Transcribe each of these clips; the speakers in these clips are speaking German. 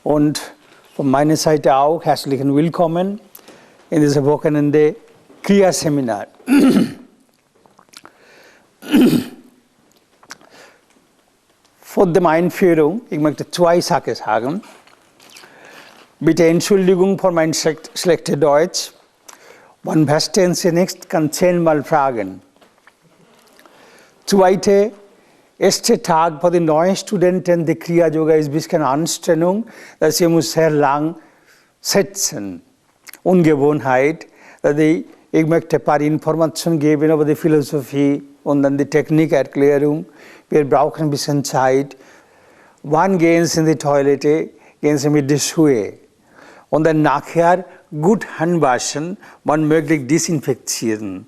Und von meiner Seite auch herzlichen Willkommen in diesem Wochenende Kriya-Seminar. Vor der Einführung, ich möchte zwei Sachen sagen. Bitte Entschuldigung für mein schlechtes Deutsch. Man versteht Sie nicht, kann 10-mal fragen. Zweite, erster Tag für die neuen Studenten der Kriya-Yoga ist ein bisschen Anstrengung, dass sie muss sehr lang sitzen. Ungewohnheit, dass ich möchte ein paar Informationen geben über die Philosophie und dann die Technikerklärung. Wir brauchen ein bisschen Zeit. Wann gehen Sie in die Toilette? Gehen Sie mit den Schuhen. Und dann nachher gut handwaschen, man möglich desinfizieren.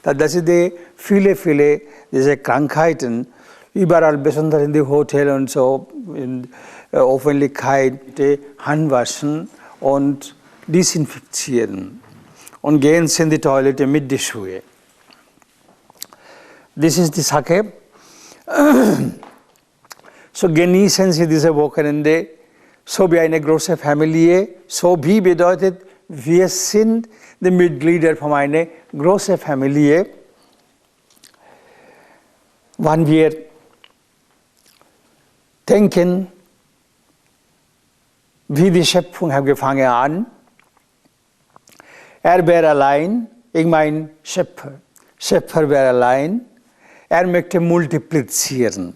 Das sind viele diese Krankheiten, überall, besonders in den Hotels und so, in der Öffentlichkeit, die handwaschen und desinfizieren. Und gehen Sie in die Toilette mit den Schuhen. Das ist die Sache. So genießen Sie diese Wochenende, so wie eine große Familie. So wie bedeutet, wir sind die Mitglieder von einer großen Familie. Wenn wir denken, wie die Schöpfung hat gefangen an, er wäre allein, ich meine Schöpfer wäre allein, er möchte multiplizieren.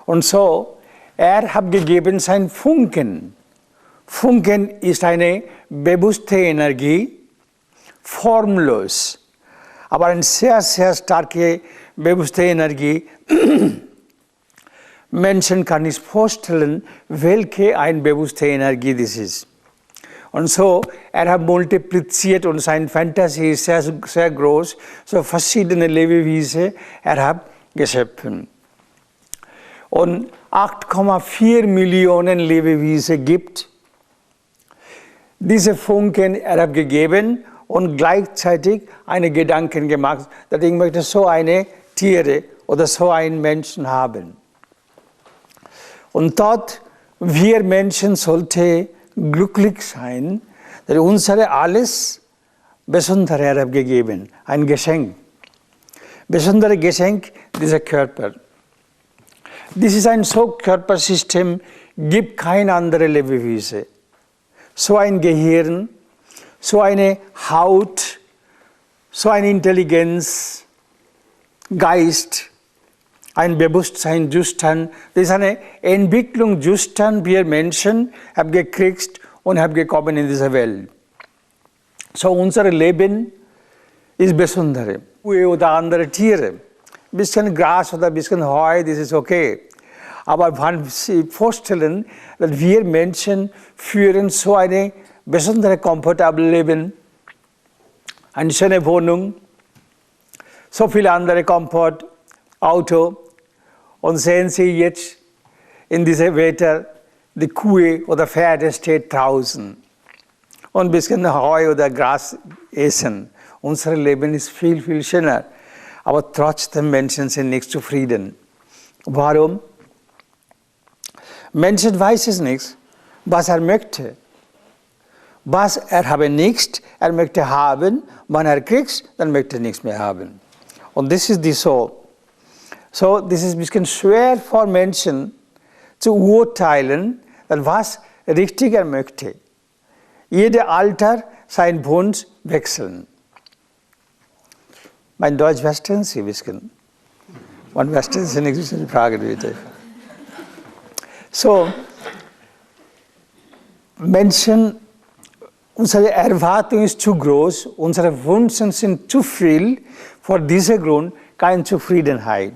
Und so, er hat gegeben sein Funken. Funken ist eine bewusste Energie, formlos, aber eine sehr starke bewusste Energie. Menschen kann nicht vorstellen, welche eine bewusste Energie das ist. Und so, er hat multipliziert und seine Fantasie ist sehr groß, so verschiedene Lebewesen er hat geschaffen. Und 8,4 Millionen Lebewesen gibt. Diese Funken er hat gegeben und gleichzeitig eine Gedanken gemacht, dass ich möchte so eine Tiere oder so einen Menschen haben. Und dort, wir Menschen sollten glücklich sein, dass unsere alles Besondere er hat gegeben, ein Geschenk. Besonderes Geschenk, dieser Körper. Das ist ein so Körpersystem, gibt kein anderes Lebewesen. So ein Gehirn, so eine Haut, so eine Intelligenz, Geist, ein Bewusstsein, Zustand. Das ist eine Entwicklung, Zustand, wir Menschen haben gekriegt und haben gekommen in dieser Welt. So unser Leben ist besonders. Oder andere Tiere. Ein bisschen Gras oder ein bisschen Heu, das ist okay. Aber wenn Sie vorstellen, dass wir Menschen führen so eine besondere, komfortable Leben, eine schöne Wohnung, so viele andere Komfort, Auto, und sehen Sie jetzt in diesem Wetter, die Kuh oder Pferde steht draußen und ein bisschen Heu oder Gras essen. Unser Leben ist viel schöner, aber trotzdem Menschen sind nicht zufrieden. Warum? Menschen weiß es nicht, was er möchte. Was er habe nicht, er möchte haben, wenn er kriegt, dann möchte er nichts mehr haben. Und das ist die so. So, das ist ein bisschen schwer für Menschen zu urteilen, was richtig er möchte. Jeder Alter sein Wunsch wechseln. Mein Deutsch verstehen Sie ein bisschen. Man versteht Sie nicht, das ist eine Frage bitte. So, Menschen, unsere Erwartung ist zu groß, unsere Wünsche sind zu viel, vor diesem Grund keine Zufriedenheit.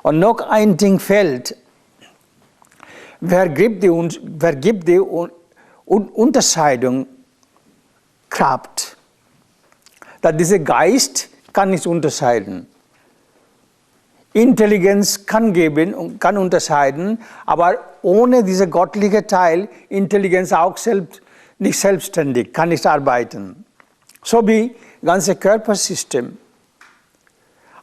Und noch ein Ding fehlt, wer gibt die Unterscheidung Kraft? Dass dieser Geist kann nicht unterscheiden. Intelligenz kann geben und kann unterscheiden, aber ohne diesen gottlichen Teil, Intelligenz auch nicht selbstständig, kann nicht arbeiten. So wie das ganze Körpersystem.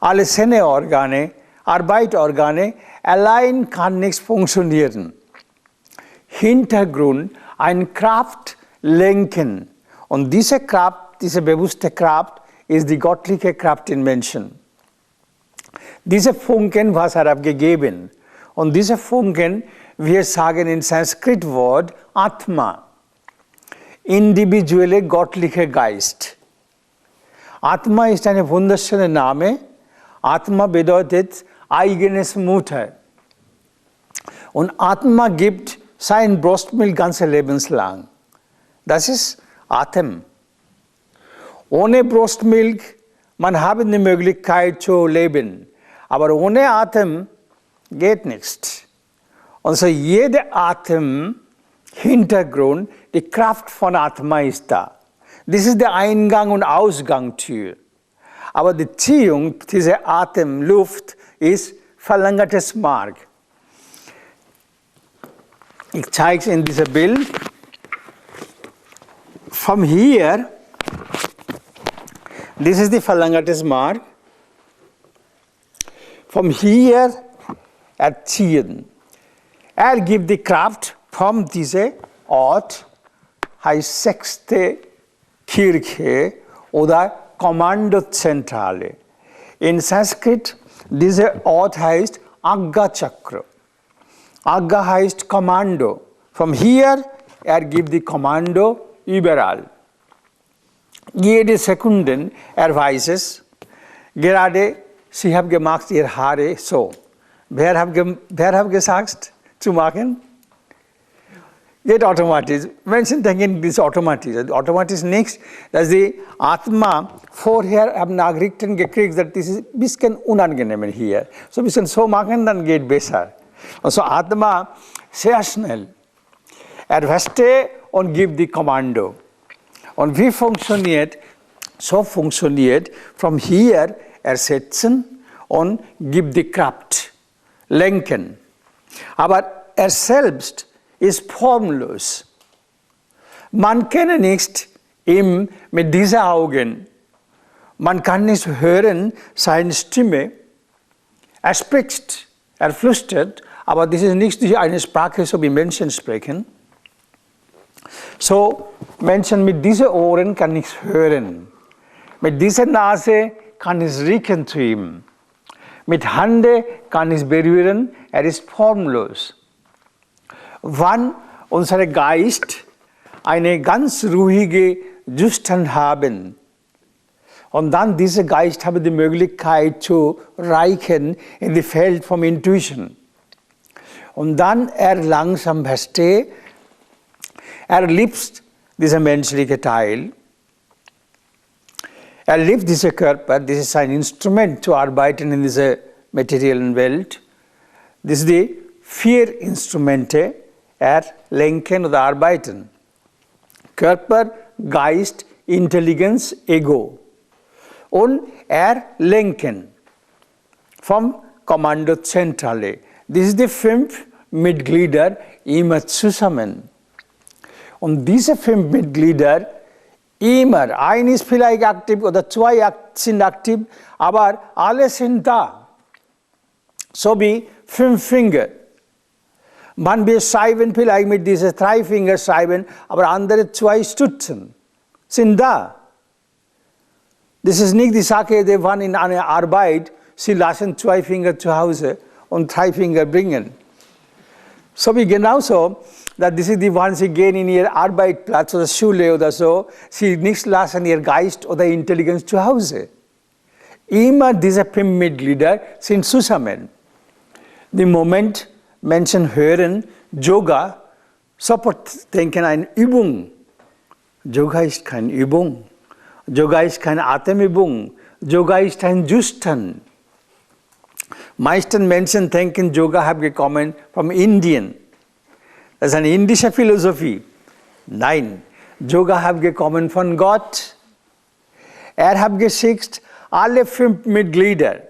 Alle Sinneorgane, Arbeitorgane, allein kann nichts funktionieren. Hintergrund eine Kraft lenken. Und diese Kraft, diese bewusste Kraft, ist die göttliche Kraft in Menschen. Diese Funken, was er abgegeben. Und diese Funken, wir sagen in Sanskrit-Wort Atma, individuelle göttliche Geist. Atma ist ein wunderschöner Name. Atma bedeutet eigenes Mutter. Und Atma gibt sein Brustmilch ganze lebenslang. Das ist Atem. Ohne Brustmilch, man hat die Möglichkeit zu leben. Aber ohne Atem geht nichts. Und so jeder Atem, Hintergrund, die Kraft von Atma ist da. Das ist der Eingang- und Ausgangstür. Aber die Ziehung dieser Atemluft ist verlängertes Mark. Ich zeige es in diesem Bild. Von hier, das ist die verlängertes Mark. Von hier erziehen. Er gibt die Kraft von diesem Ort, heißt 6. Kirche oder Kommandozentrale. In Sanskrit, dieser Ort heißt Agga Chakra. Agga heißt Kommando. Von hier, er gibt die Kommando überall. Jede Sekunde, er weiß es. Gerade, Sie haben gemacht Ihre Haare so. Wer hat gesagt, zu machen? Geht automatisch. Menschen denken, das ist automatisch. Automatisch nichts, dass die Atma vorher haben Nachrichten gekriegt, dass das ist ein bisschen unangenehm hier. So ein bisschen so machen, dann geht besser. Und so Atma sehr schnell. Er versteht und gibt die Kommando. Und wie funktioniert? So funktioniert, von hier ersetzen und gibt die Kraft, lenken. Aber er selbst ist formlos. Man kann nicht ihm mit diesen Augen, man kann nicht hören seine Stimme. Er spricht, er flüstert, aber das ist nicht eine Sprache, so wie Menschen sprechen. So, Menschen mit diesen Ohren kann nichts hören. Mit dieser Nase kann ich riechen zu ihm. Mit Hand kann ich berühren, er ist formlos. Wann unser Geist eine ganz ruhige Zustand haben und dann dieser Geist hat die Möglichkeit zu reichen in das Feld von Intuition. Und dann er langsam versteht, er liebt diesen menschlichen Teil. Er liebt diesen Körper, das ist ein Instrument zu arbeiten in dieser materiellen Welt. Das sind die 4 Instrumente, lenken oder arbeiten. Körper, Geist, Intelligenz, Ego. Und lenken vom Kommandozentrale. Das sind die 5 Mitglieder immer zusammen. Und diese 5 Mitglieder immer, ein ist vielleicht aktiv oder 2 sind aktiv, aber alle sind da. So wie 5 Finger. Man beschreiben vielleicht mit diesen 3 Fingerscheiben, aber andere 2 Stützen sind da. Das ist nicht die Sache, die waren in einer Arbeit, sie lassen 2 Finger zu Hause und 3 Finger bringen. So wie genauso, das ist die, wann sie gehen in ihr Arbeitsplatz oder Schule oder so, sie nicht lassen ihr Geist oder Intelligenz zu Hause. Immer diese 5 Mitglieder sind zusammen. Im Moment Menschen hören Yoga, sofort denken an Übung. Yoga ist keine Übung. Yoga ist keine Atemübung. Yoga ist ein Zustand. Meisten Menschen denken, Yoga hat gekommen von Indien. Das ist eine indische Philosophie. Nein, Yoga hat gekommen von Gott. Er hat geschickt alle 5 Mitglieder.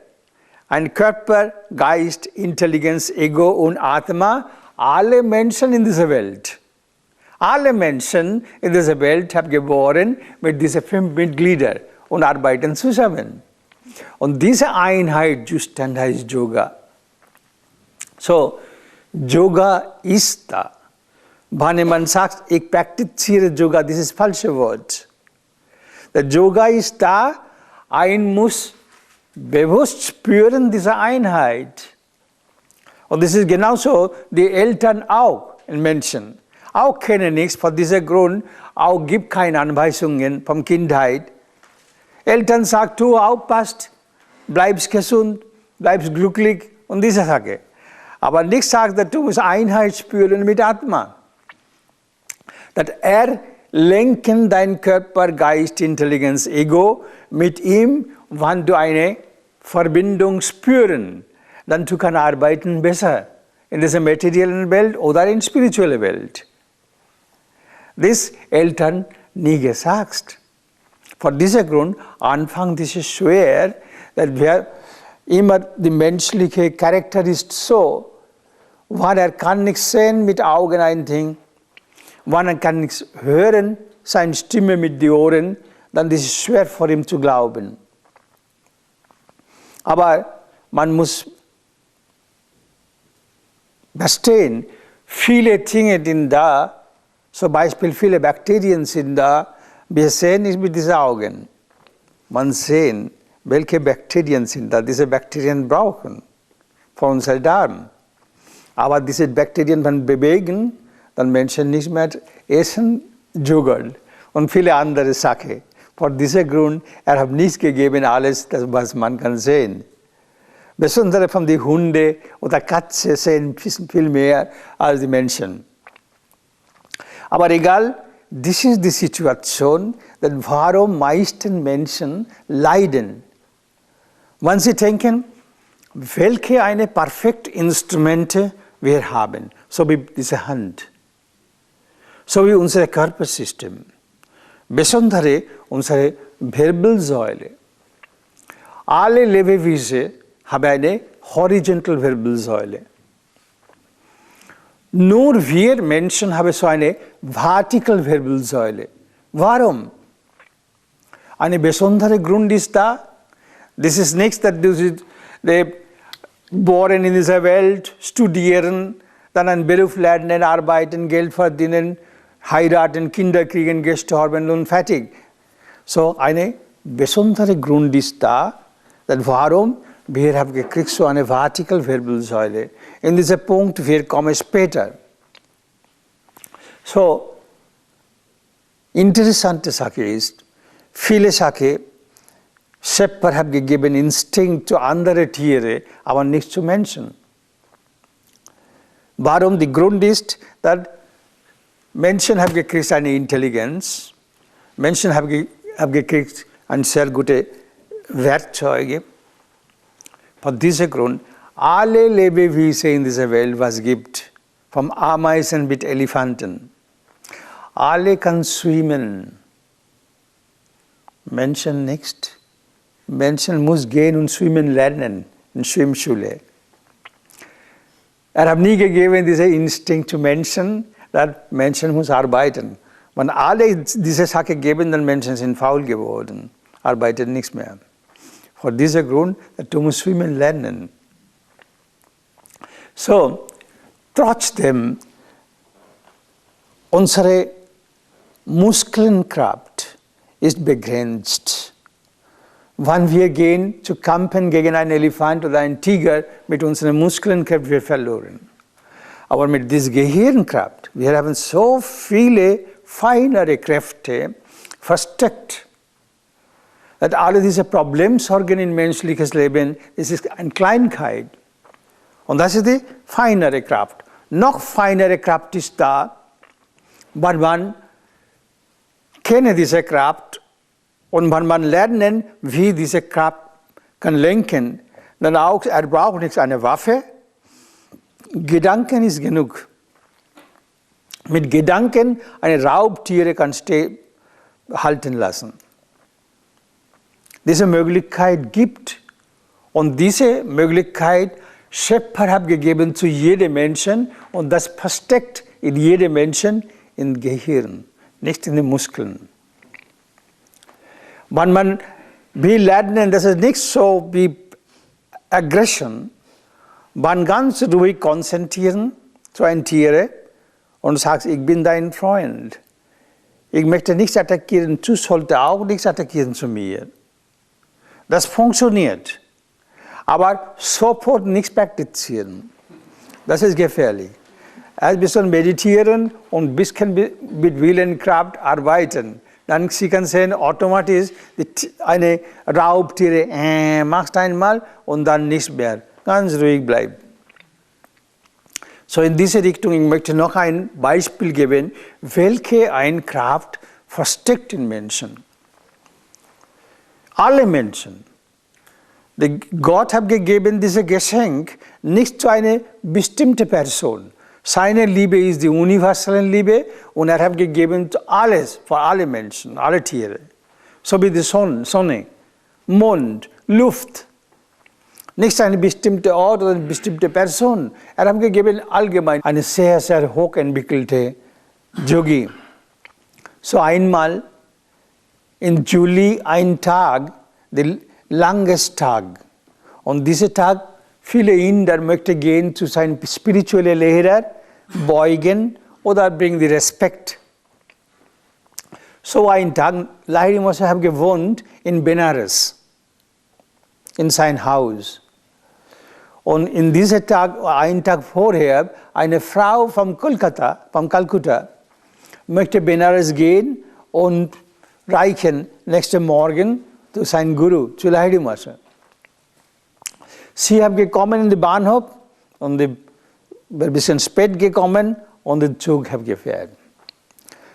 Ein Körper, Geist, Intelligenz, Ego und Atma, alle Menschen in dieser Welt. Alle Menschen in dieser Welt haben geboren mit diesen 5 Mitgliedern und arbeiten zusammen. Und diese Einheit Zustand heißt Yoga. So, Yoga ist da. Wenn man sagt, ich praktiziere Yoga, das ist das falsche Wort. Der Yoga ist da, ein muss bewusst spüren diese Einheit. Und das ist genauso die Eltern auch in Menschen. Auch kennen nichts von diesem Grund, auch gibt keine Anweisungen von Kindheit. Eltern sagen, du aufpasst, bleibst gesund, bleibst glücklich und diese Sache. Aber nichts sagt, dass du musst Einheit spüren mit Atma. Dass lenken dein Körper, Geist, Intelligenz, Ego mit ihm, wenn du eine Verbindung spüren, dann du kannst arbeiten besser in dieser materiellen Welt oder in der spirituellen Welt. Das Eltern nie gesagt. Von diesem Grund, Anfang ist es schwer, dass wir immer der menschliche Charakter ist so, wenn kann nichts sehen mit Augen ein Ding, wenn kann nichts hören, seine Stimme mit den Ohren, dann ist es schwer für ihn zu glauben. Aber man muss verstehen, viele Dinge sind da, zum Beispiel viele Bakterien sind da, wir sehen nicht mit diesen Augen. Man sehen, welche Bakterien sind da, diese Bakterien brauchen von unserem Darm. Aber diese Bakterien, wenn bewegen, dann Menschen nicht mehr essen, Joghurt und viele andere Sachen. Vor diesem Grund, hat nichts gegeben, alles, das, was man kann sehen. Besonders von den Hunden oder Katzen sehen viel mehr als die Menschen. Aber egal, das ist die Situation, warum meisten Menschen leiden. Wenn sie denken, welche eine perfekte Instrumente wir haben, so wie diese Hand, so wie unser Körpersystem, besonders unsere Wirbelsäule. Alle Lebewesen haben eine horizontal Wirbelsäule. Nur wir Menschen haben so eine vertikale Wirbelsäule. Warum? Ein besonderer Grund ist da. Das ist nichts, dass du geboren in dieser Welt, studieren, dann einen Beruf lernen, arbeiten, Geld verdienen, heiraten, Kinder kriegen, gestorben und fertig. So ein besonderer Grund ist da, dass warum wir haben gekriegt so eine vertikale Wirbelsäule. In diesem Punkt, wir kommen später. So, interessante Sache ist, viele Sachen, Schöpfer hat gegeben Instinkt zu anderen Tieren, aber nicht zu Menschen. Warum? Der Grund ist, dass Menschen haben gekriegt eine Intelligenz, Menschen haben gekriegt ein sehr gute Werkzeuge. Von diesem Grund, alle Lebewesen in dieser Welt, was es gibt, vom Ameisen bis Elefanten, alle können schwimmen. Menschen nicht. Menschen müssen gehen und schwimmen lernen in Schwimmschule. Hat nie gegeben diesen Instinkt zu Menschen, dass Menschen müssen arbeiten. Wenn alle diese Sache geben, dann Menschen sind faul geworden, arbeiten nichts mehr. Vor diesem Grund, du musst schwimmen lernen. So, trotzdem, unsere Muskelkraft ist begrenzt. Wenn wir gehen zu kämpfen gegen einen Elefant oder einen Tiger, mit unserer Muskelkraft wir verloren. Aber mit dieser Gehirnkraft, wir haben so viele feinere Kräfte versteckt. Dass alle diese Problemsorgen in menschliches Leben, das ist eine Kleinigkeit. Und das ist die feinere Kraft. Noch feinere Kraft ist da, wenn man kennt diese Kraft und wenn man lernen, wie diese Kraft kann lenken, dann auch, braucht nicht eine Waffe. Gedanken ist genug. Mit Gedanken eine Raubtiere kann halten lassen. Diese Möglichkeit gibt und diese Möglichkeit Schöpfer hat gegeben zu jedem Menschen und das versteckt in jedem Menschen im Gehirn, nicht in den Muskeln. Wenn man will lernen, das ist nicht so wie Aggression, man ganz ruhig konzentrieren zu einem Tier und sagst, ich bin dein Freund. Ich möchte nichts attackieren, du solltest auch nichts attackieren zu mir. Das funktioniert. Aber sofort nichts praktizieren. Das ist gefährlich. Ein bisschen meditieren und ein bisschen mit Willenkraft arbeiten. Dann Sie können sehen, automatisch eine Raubtiere machst einmal und dann nichts mehr. Ganz ruhig bleiben. So in diese Richtung, ich möchte noch ein Beispiel geben, welche eine Kraft versteckt in Menschen. Alle Menschen. Gott hat gegeben dieses Geschenk nicht zu einer bestimmten Person. Seine Liebe ist die universelle Liebe und er hat gegeben alles für alle Menschen, alle Tiere. So wie die Sonne, Mond, Luft. Nicht eine bestimmte Ort oder eine bestimmte Person. Er hat gegeben allgemein eine sehr, sehr hochentwickelte Yogi. So einmal im Juli ein Tag, der langeste Tag. Und dieser Tag, viele Inder möchten gehen zu seinem spirituellen Lehrer, beugen oder bringen die Respekt. So ein Tag, Lahiri hat gewohnt in Benares, in sein Haus. Und in diesem Tag, einen Tag vorher, eine Frau von Kalkutta, möchte Benares gehen und reichen nächsten Morgen zu seinem Guru, zu Lahiri. Sie haben gekommen in den Bahnhof und ein bisschen spät gekommen und der Zug hat gefährt.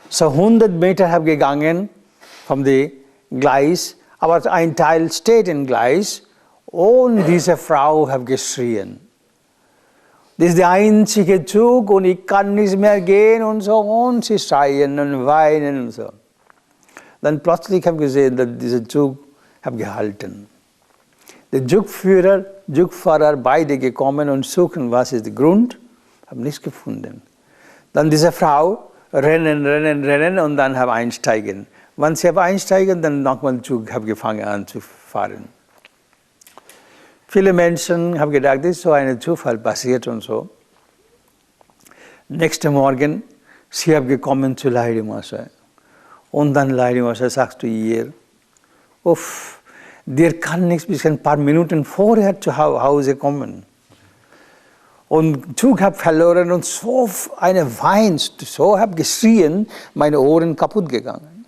So 100 Meter habe gegangen vom Gleis, aber ein Teil steht im Gleis und diese Frau hat geschrien. Das ist der einzige Zug und ich kann nicht mehr gehen und so. Und sie schreien und weinen und so. Dann plötzlich habe ich gesehen, dass dieser Zug hat gehalten. Der Zugfahrer, beide gekommen und suchen, was ist der Grund, haben nichts gefunden. Dann diese Frau rennen und dann haben einsteigen. Wenn sie einsteigen, dann nochmal der Zug hat gefangen an zu fahren. Viele Menschen haben gedacht, das ist so ein Zufall passiert und so. Nächsten Morgen, sie haben gekommen zu Lahiri. Und dann Lahiri sagt zu ihr, uff, der kann nicht bis ein paar Minuten vorher zu Hause kommen. Und der Zug hat verloren und so eine weinst, so habe geschrien, meine Ohren kaputt gegangen.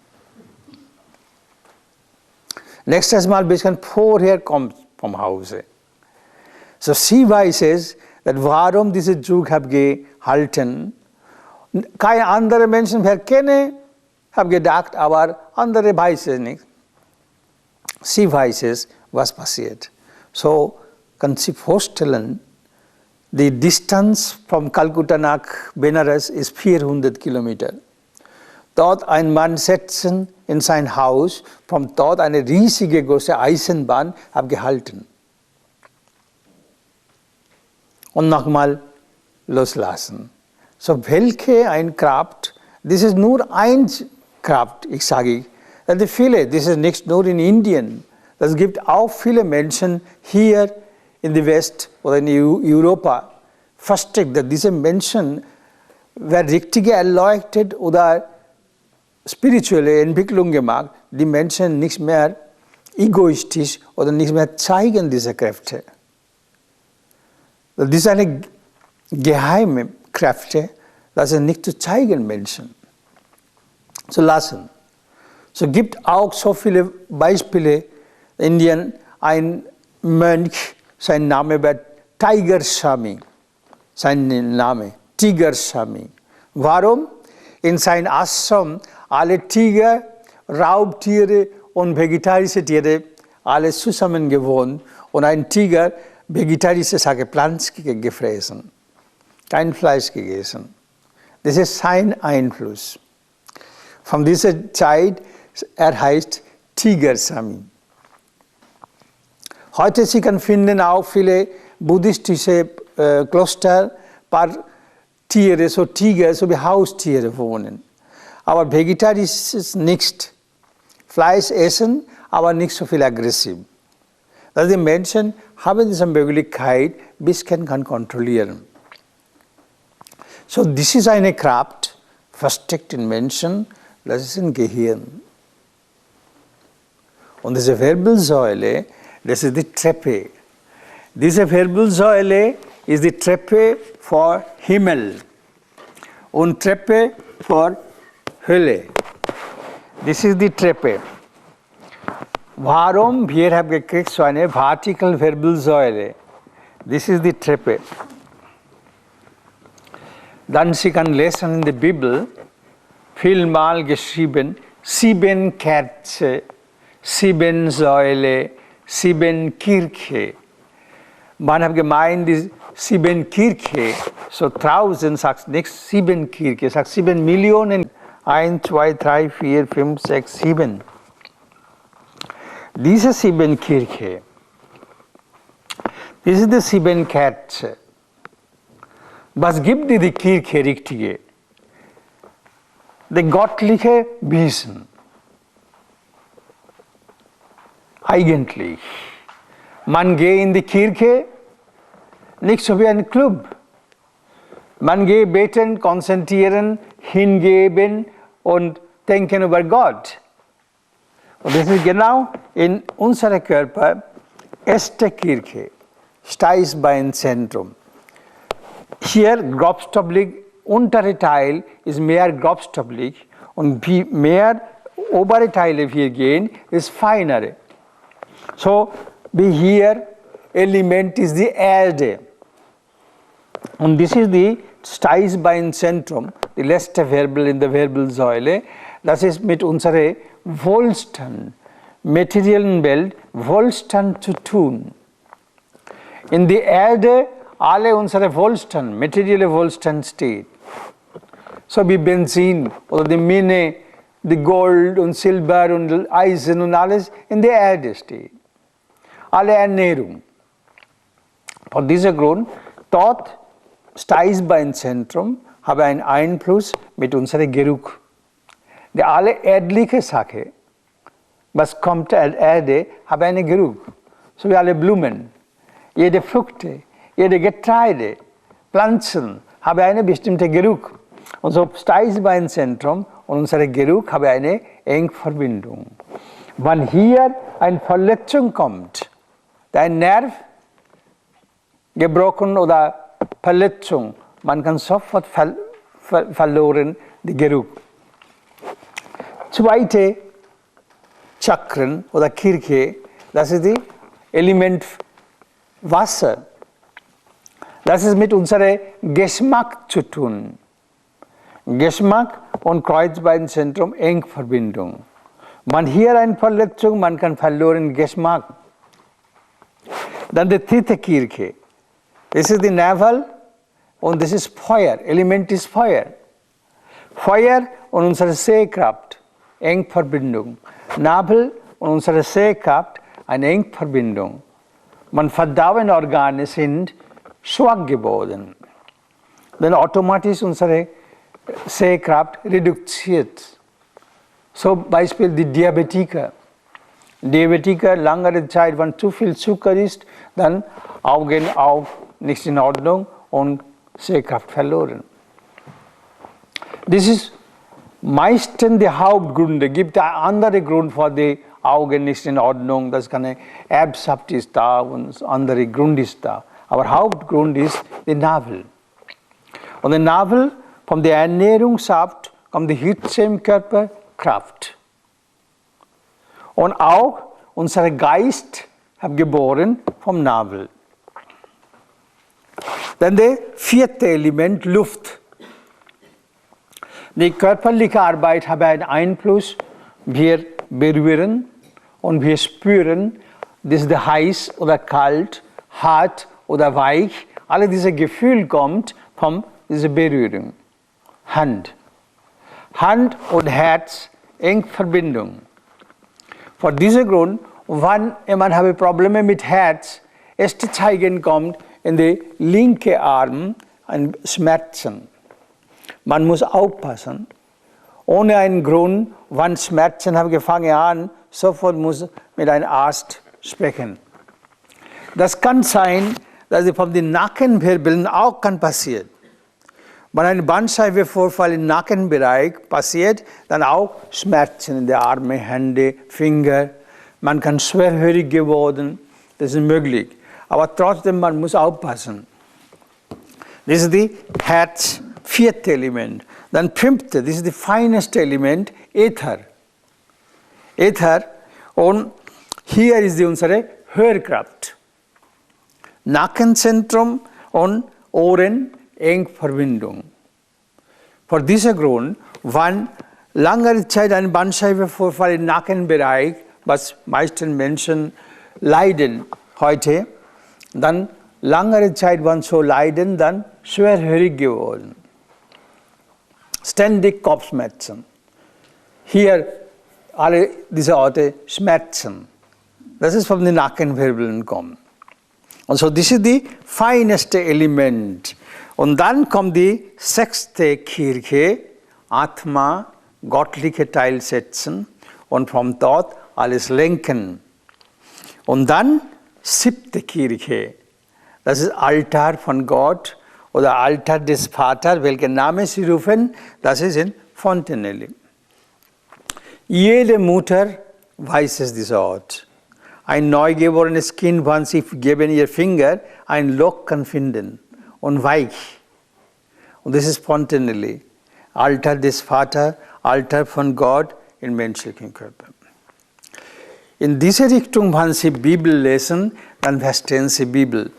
Nächstes Mal ein bisschen vorher kommt vom Hause. So sie weiß es, warum dieser Zug hat gehalten. Kein anderer Menschen erkenne, habe gedacht, aber andere weiß es nicht. Sie weiß es, was passiert. So kann sie vorstellen, die Distanz von Kalkutta nach Benares ist 400 Kilometer. Dort ein Mann setzen in sein Haus, von dort eine riesige große Eisenbahn abgehalten. Und nochmal loslassen. So welche eine Kraft, das ist nur eine Kraft, ich sage, das sind viele, das ist nicht nur in Indien. Es gibt auch viele Menschen hier in der West oder in Europa versteckt, dass diese Menschen, wer richtige erleuchtet oder spirituelle Entwicklung gemacht, die Menschen nicht mehr egoistisch oder nicht mehr zeigen diese Kräfte. Das ist eine geheime Kräfte, das ist nicht zu zeigen Menschen, zu lassen. So gibt auch so viele Beispiele in Indien. Ein Mönch, sein Name war Tiger Swami, sein Name Tiger Swami. Warum? In seinem Ashram alle Tiger, Raubtiere und vegetarische Tiere alles zusammen gewohnt und ein Tiger vegetarische Sachen, Pflanzen gefressen, kein Fleisch gegessen. Das ist sein Einfluss. Von dieser Zeit, er heißt Tiger Swami. Heute Sie können finden auch viele buddhistische Kloster, paar Tiere, so Tiger, so wie Haustiere wohnen. Aber vegetarisch ist nichts. Fleisch essen, aber nicht so viel aggressiv. Also die Menschen haben diese Möglichkeit, ein bisschen kontrollieren. So this ist eine Kraft, versteckt in Menschen, das ist im Gehirn. Und diese Wirbelsäule, das ist die Treppe. Diese Wirbelsäule ist die Treppe vor Himmel und Treppe vor Hölle. Das ist die Treppe. Warum? Wir haben gekriegt so eine vertikale Wirbelsäule. Das ist die Treppe. Dann Sie kann lesen in der Bibel, vielmal geschrieben, 7 Kerze, 7 Säule, 7 Kirche. Man hat gemeint, die 7 Kirche, so 1000 sagt nichts, 7 Kirche, sagt 7 Millionen. 1, 2, 3, 4, 5, 6, 7. Diese 7 Kirche, das ist die 7 Kerze. Was gibt dir die Kirche richtige? Der göttliche Wesen. Eigentlich. Man geht in die Kirche nicht so wie ein Club. Man geht beten, konzentrieren, hingeben und denken über Gott. Und das ist genau in unserem Körper erste Kirche, Steißbeinzentrum. Hier grobstofflich, untere Teil ist mehr grobstofflich und wie mehr obere Teile wir gehen, ist feinere. So wie hier Element ist die Erde. Und das ist die Steißbeinzentrum, die letzte Wirbel in der Wirbelsäule. Das ist mit unserer Wohlstand, materiellen Welt, Wohlstand zu tun. In der Erde alle unsere Wohlstand, materielle Wohlstand steht. So wie Benzin oder die Mine, die Gold und Silber und Eisen und alles in der Erde steht. Alle Ernährung. Von diesem Grund, dort Steißbeinzentrum habe einen Einfluss mit unserem Geruch. Die alle erdliche Sache, was kommt der Erde, habe einen Geruch. So wie alle Blumen, jede Früchte, jede Getreide, Pflanzen haben einen bestimmten Geruch. Und so Steißbeinzentrum und unser Geruch haben eine enge Verbindung. Wenn hier eine Verletzung kommt, ein Nerv gebrochen oder Verletzung, man kann sofort verloren den Geruch. Zweite Chakren oder Kirche, das ist das Element Wasser. Das ist mit unserem Geschmack zu tun. Geschmack und Kreuzbeinzentrum eng Verbindung. Man hier eine Verletzung, man kann verloren Geschmack. Dann die dritte Kirche. Das ist die Navel und das ist Feuer. Element ist Feuer. Feuer und unsere Sehkraft, eng Verbindung. Navel und unsere Sehkraft, eine eng Verbindung. Man verdauende Organe sind schwach geworden. Dann automatisch unsere Sehkraft reduziert. So Beispiel die Diabetiker. Diabetiker, langere Zeit, wenn zu viel Zucker ist, dann Augen auf, nicht in Ordnung und Sehkraft verloren. Das ist meistens der Hauptgrund. Es gibt einen anderen Grund für die Augen nicht in Ordnung. Das kann eine Erbschaft ist da und ein anderer Grund ist da. Aber Hauptgrund ist die Navel. Und die Navel, von der Ernährungssaft kommt die Hitze im Körper, Kraft. Und auch unser Geist hat geboren vom Navel. Dann das vierte Element, Luft. Die körperliche Arbeit hat einen Einfluss. Wir berühren und wir spüren, das ist heiß oder kalt, hart oder weich. Alle diese Gefühle kommt von dieser Berührung. Hand. Hand und Herz, eng Verbindung. Vor diesem Grund, wenn man habe Probleme mit Herz, erste Zeichen kommt in den linken Arm ein Schmerzen. Man muss aufpassen. Ohne einen Grund, wenn Schmerzen haben gefangen an, sofort muss mit einem Arzt sprechen. Das kann sein, dass von den Nackenwirbeln auch kann passieren. Wenn ein Bandscheibenvorfall im Nackenbereich passiert, dann auch Schmerzen in der Arme, Hände, Finger. Man kann schwerhörig geworden, das ist möglich. Aber trotzdem, man muss aufpassen. Das ist das Herz, vierte Element. Dann fünfte, das ist das feinste Element, Äther. Äther, und hier ist unsere Hörkraft. Nackenzentrum und Ohren eng Verbindung. Vor diesem Grund, wenn lange Zeit ein Bandscheibenvorfall im Nackenbereich, was meisten Menschen leiden heute, dann langere Zeit, wenn so leiden, dann schwerhörig geworden. Ständig Kopfschmerzen. Hier alle diese Orte Schmerzen. Das ist von den Nackenwirbeln kommen. Und so, das ist das feinste Element. Und dann kommt die sechste Kirche, Atma, göttliche Teil setzen und von dort alles lenken. Und dann siebte Kirche, das ist Altar von Gott oder Altar des Vaters, welchen Namen sie rufen, das ist in Fontenelle. Jede Mutter weiß es, dieser Ort. Ein neugeborenes Kind, wenn sie geben ihr Finger, ein Loch kann finden und weich. Und das ist Fontenelle. Altar des Vaters, Altar von Gott im menschlichen Körper. In diese Richtung, wenn Sie Bibel lesen, dann verstehen Sie Bibel.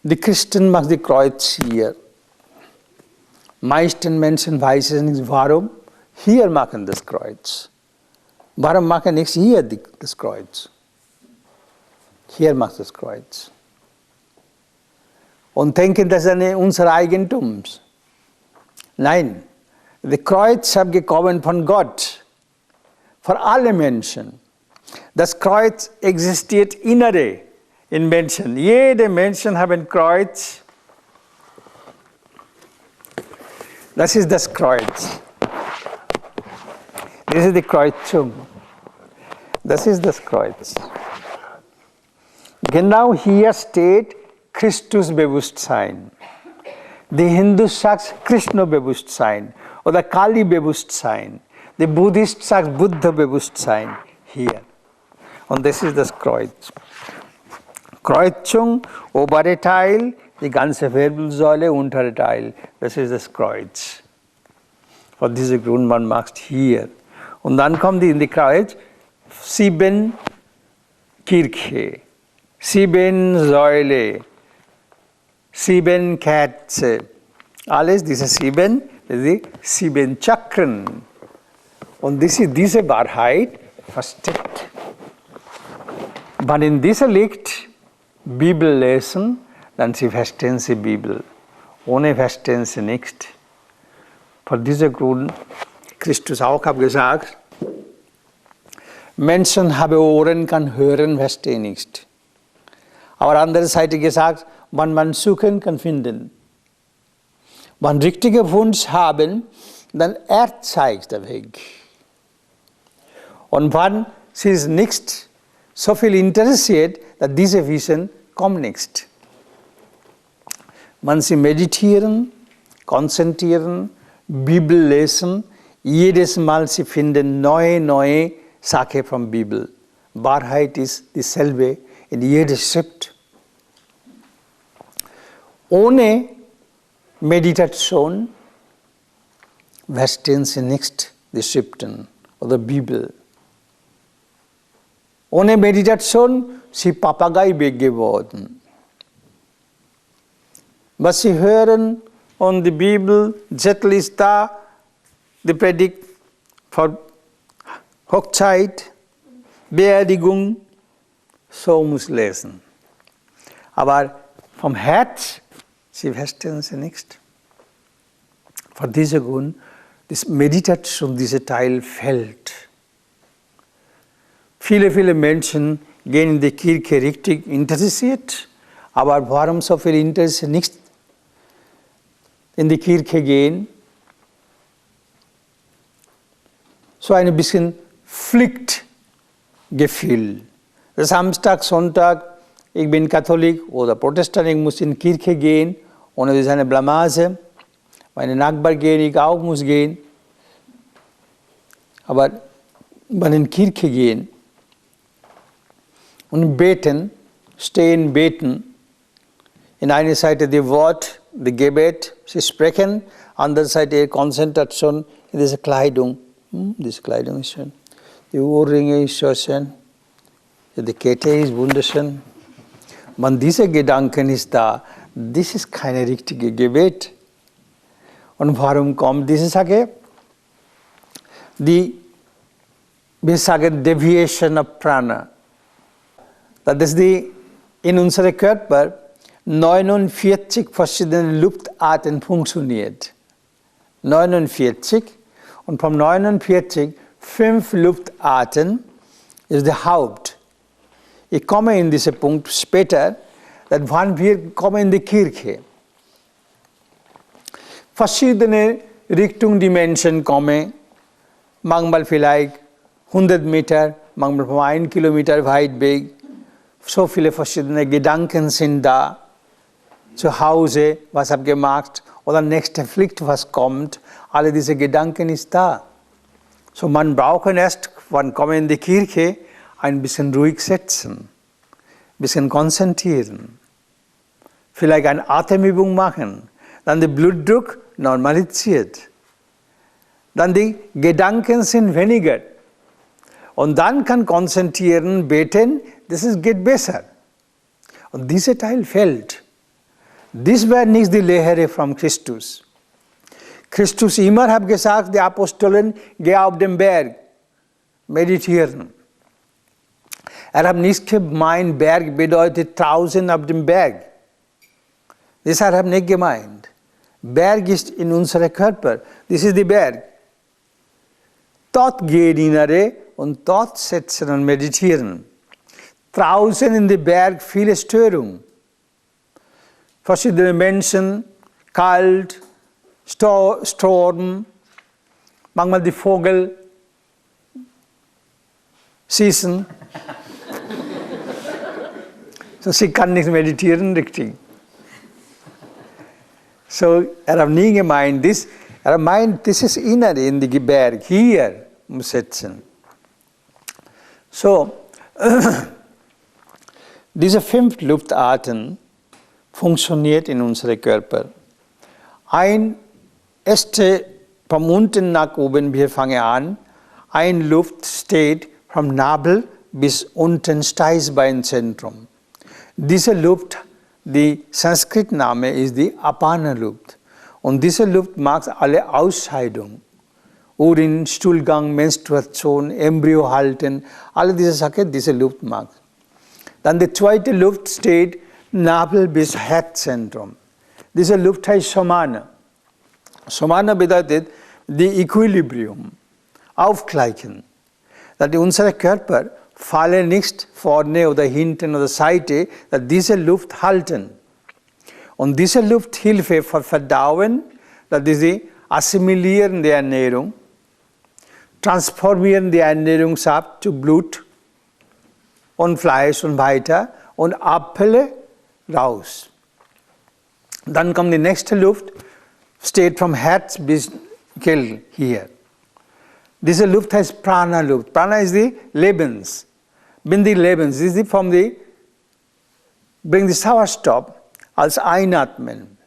Die Christen machen das Kreuz hier. Meisten Menschen wissen nicht, warum. Hier machen das Kreuz. Warum machen nicht hier das Kreuz? Hier macht das Kreuz. Und denken, das ist unser Eigentum. Nein, das Kreuz ist gekommen von Gott, für alle Menschen. Das Kreuz existiert innere in Menschen. Jede Menschen haben ein Kreuz. Das ist das Kreuz. Das ist die Kreuzung. Das ist das Kreuz. Genau hier steht Christusbewusstsein. Die Hindus sagen Krishna-Bewusstsein oder Kali-Bewusstsein. Die Buddhist sagen Buddha-Bewusstsein hier. Und das ist das Kreuz. Kreuzung, obere Teil, die ganze Wirbelsäule, untere Teil. Das ist das Kreuz. Von diesem Grund, man macht hier. Und dann kommt in die Kreuz 7 Kirche, 7 Säule, 7 Kerze. Alles diese 7, das sind 7 Chakren. Und diese Wahrheit versteckt. Wenn in dieser liegt, Bibel lesen, dann verstehen Sie Bibel. Ohne verstehen Sie nichts. Von diesem Grund, Christus auch hat gesagt, Menschen haben Ohren, kann hören, verstehen nicht. Aber andere Seite gesagt, wenn man suchen, kann finden. Wenn richtige Wunsch haben, dann zeigt der Weg. Und wenn sie ist nicht so viel interessiert, dass diese Wissen kommt nicht. Wenn sie meditieren, konzentrieren, Bibel lesen, jedes Mal sie finden neue Sachen von Bibel. Wahrheit ist dieselbe in jeder Schrift. Ohne Meditation verstehen sie nicht die Schriften oder Bibel. Ohne Meditation sind Papagei geworden. Was sie hören und die Bibel, Zettel ist da, die Predigt für Hochzeit, Beerdigung, so muss lesen. Aber vom Herz, sie verstehen sie nicht. Von diesem Grund, das Meditation, dieser Teil fällt. Viele Menschen gehen in die Kirche richtig interessiert, aber warum so viel Interesse nicht in die Kirche gehen? So ein bisschen Pflichtgefühl. Samstag, Sonntag ich bin Katholik oder Protestant, ich muss in die Kirche gehen, ohne das ist eine Blamage. Meine Nachbarn gehen, ich auch muss gehen. Aber wenn in die Kirche gehen und beten, stehen, beten, in einer Seite die Wort, die Gebet, sie sprechen, andere Seite Konzentration in diese Kleidung. Diese Kleidung ist schön. Die Ohrringe ist so schön. Die Kette ist wunderschön. Wenn dieser Gedanke ist da, das ist keine richtige Gebet. Und warum kommt diese Sache? Wir sagen Deviation of Prana. Das ist in unserem Körper 49 verschiedene Luftarten funktioniert. 49. Und von 49, 5 Luftarten ist der Haupt. Ich komme in diesen Punkt später, dann wann wir kommen in die Kirche. Verschiedene Richtungen die Menschen kommen, manchmal vielleicht 100 Meter, manchmal 1 Kilometer weit weg. So viele verschiedene Gedanken sind da. Zu Hause, was habe ich gemacht, oder nächste Pflicht, was kommt. Alle diese Gedanken ist da. So man braucht erst, wenn man kommt in die Kirche, ein bisschen ruhig setzen, ein bisschen konzentrieren. Vielleicht eine Atemübung machen, dann der Blutdruck normalisiert. Dann die Gedanken sind weniger. Und dann kann konzentrieren, beten, geht besser. Und dieser Teil fällt. Das wäre nicht die Lehre von Christus. Christus immer hat gesagt, die Apostolen, geh auf den Berg, meditieren. Er hat nicht gemeint, Berg bedeutet 1000 auf dem Berg. Das hat er nicht gemeint. Berg ist in unserem Körper. Das ist der Berg. Dort gehen Innere und dort sitzen und meditieren. Draußen in den Berg viele Störungen. Verschiedene Menschen, kalt, Sturm, manchmal die Vogel schießen. So, sie kann nicht meditieren, richtig. So, er hat nie gemeint, er meint, das ist inner in die Berg, hier umsetzen. So, diese 5 Luftarten funktioniert in unserem Körper. Ein erste von unten nach oben, wir fangen an, ein Luft steht vom Nabel bis unten Steißbeinzentrum. Diese Luft, die Sanskrit-Name ist die Apana-Luft. Und diese Luft macht alle Ausscheidungen. Urin, Stuhlgang, Menstruation, Embryo halten, alle diese Sachen, diese Luft macht. Dann die zweite Luft steht Nabel bis Herzzentrum. Diese Luft heißt Samana. Samana bedeutet die Equilibrium, Aufgleichen. Dass unser Körper falle nicht vorne oder hinten oder Seite, dass diese Luft halten. Und diese Luft hilft für Verdauen, dass diese assimilieren die Ernährung, transformieren die Ernährungssaft zu Blut und Fleisch und weiter und Abfälle raus. Dann kommt die nächste Luft, steht vom Herz bis Kehl hier. Diese Luft heißt Prana-Luft. Prana ist die Lebens. Bin die Lebens. Das ist die bringt die Sauerstoff als Einatmen.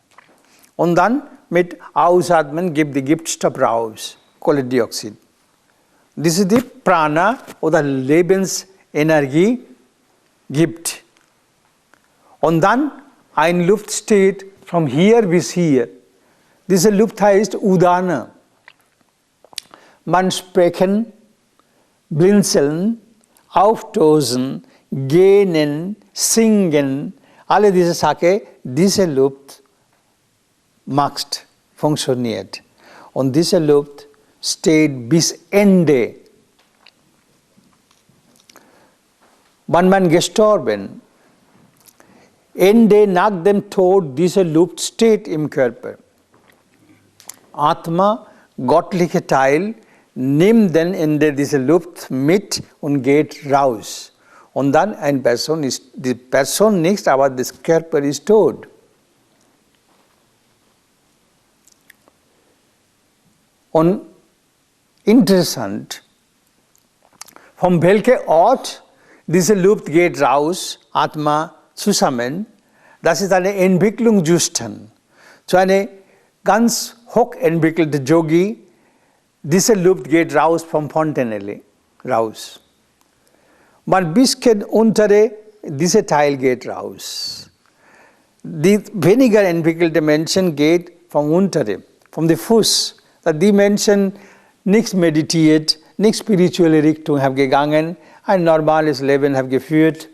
Und dann mit Ausatmen gibt die Giftstoff raus, Kohlendioxid. Das ist die Prana oder Lebensenergie gibt. Und dann eine Luft steht von hier bis hier. Diese Luft heißt Udana. Man sprechen, blinzeln, aufstoßen, gähnen, singen, alle diese Sachen, diese Luft macht, funktioniert. Und diese Luft steht bis Ende. Wenn man gestorben, Ende nach dem Tod, diese Luft steht im Körper. Atma, göttliche Teil, nimmt dann Ende diese Luft mit und geht raus. Und dann die Person nicht, aber das Körper ist tot. Und interessant, von welchem Ort diese Luft geht raus, Atma zusammen, das ist eine Entwicklungszustand. Zu einer ganz hochentwickelten Yogi, diese Luft geht raus vom Fontanelle, raus. Ein bisschen untere, dieser Teil geht raus. Die weniger entwickelten Menschen geht vom unteren, vom Fuß. Die Menschen nicht meditiert, nicht spirituelle Richtung haben gegangen, ein normales Leben haben geführt,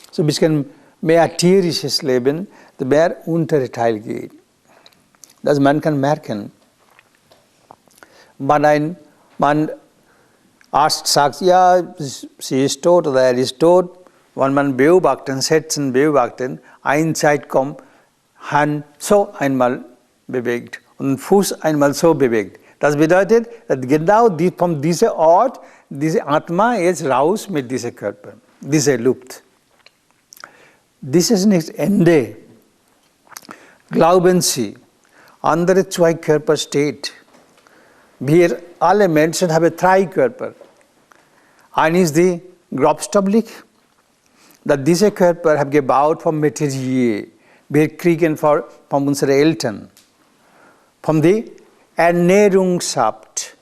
so ein bisschen mehr tierisches Leben, der mehr untere Teil geht. Das man kann merken. Man Arzt sagt, ja, sie ist tot oder er ist tot, wenn man beobachten, eine Zeit kommt, Hand so einmal bewegt und Fuß einmal so bewegt. Das bedeutet, dass genau von diesem Ort, diese Atma ist raus mit diesem Körper, dieser Luft. Das ist nicht Ende. Glauben Sie, andere zwei Körper steht. Wir alle Menschen haben drei Körper. Einer ist die grobstofflich, dieser Körper haben gebaut vom Material. Wir kriegen von unseren Eltern, von der Ernährungssaft,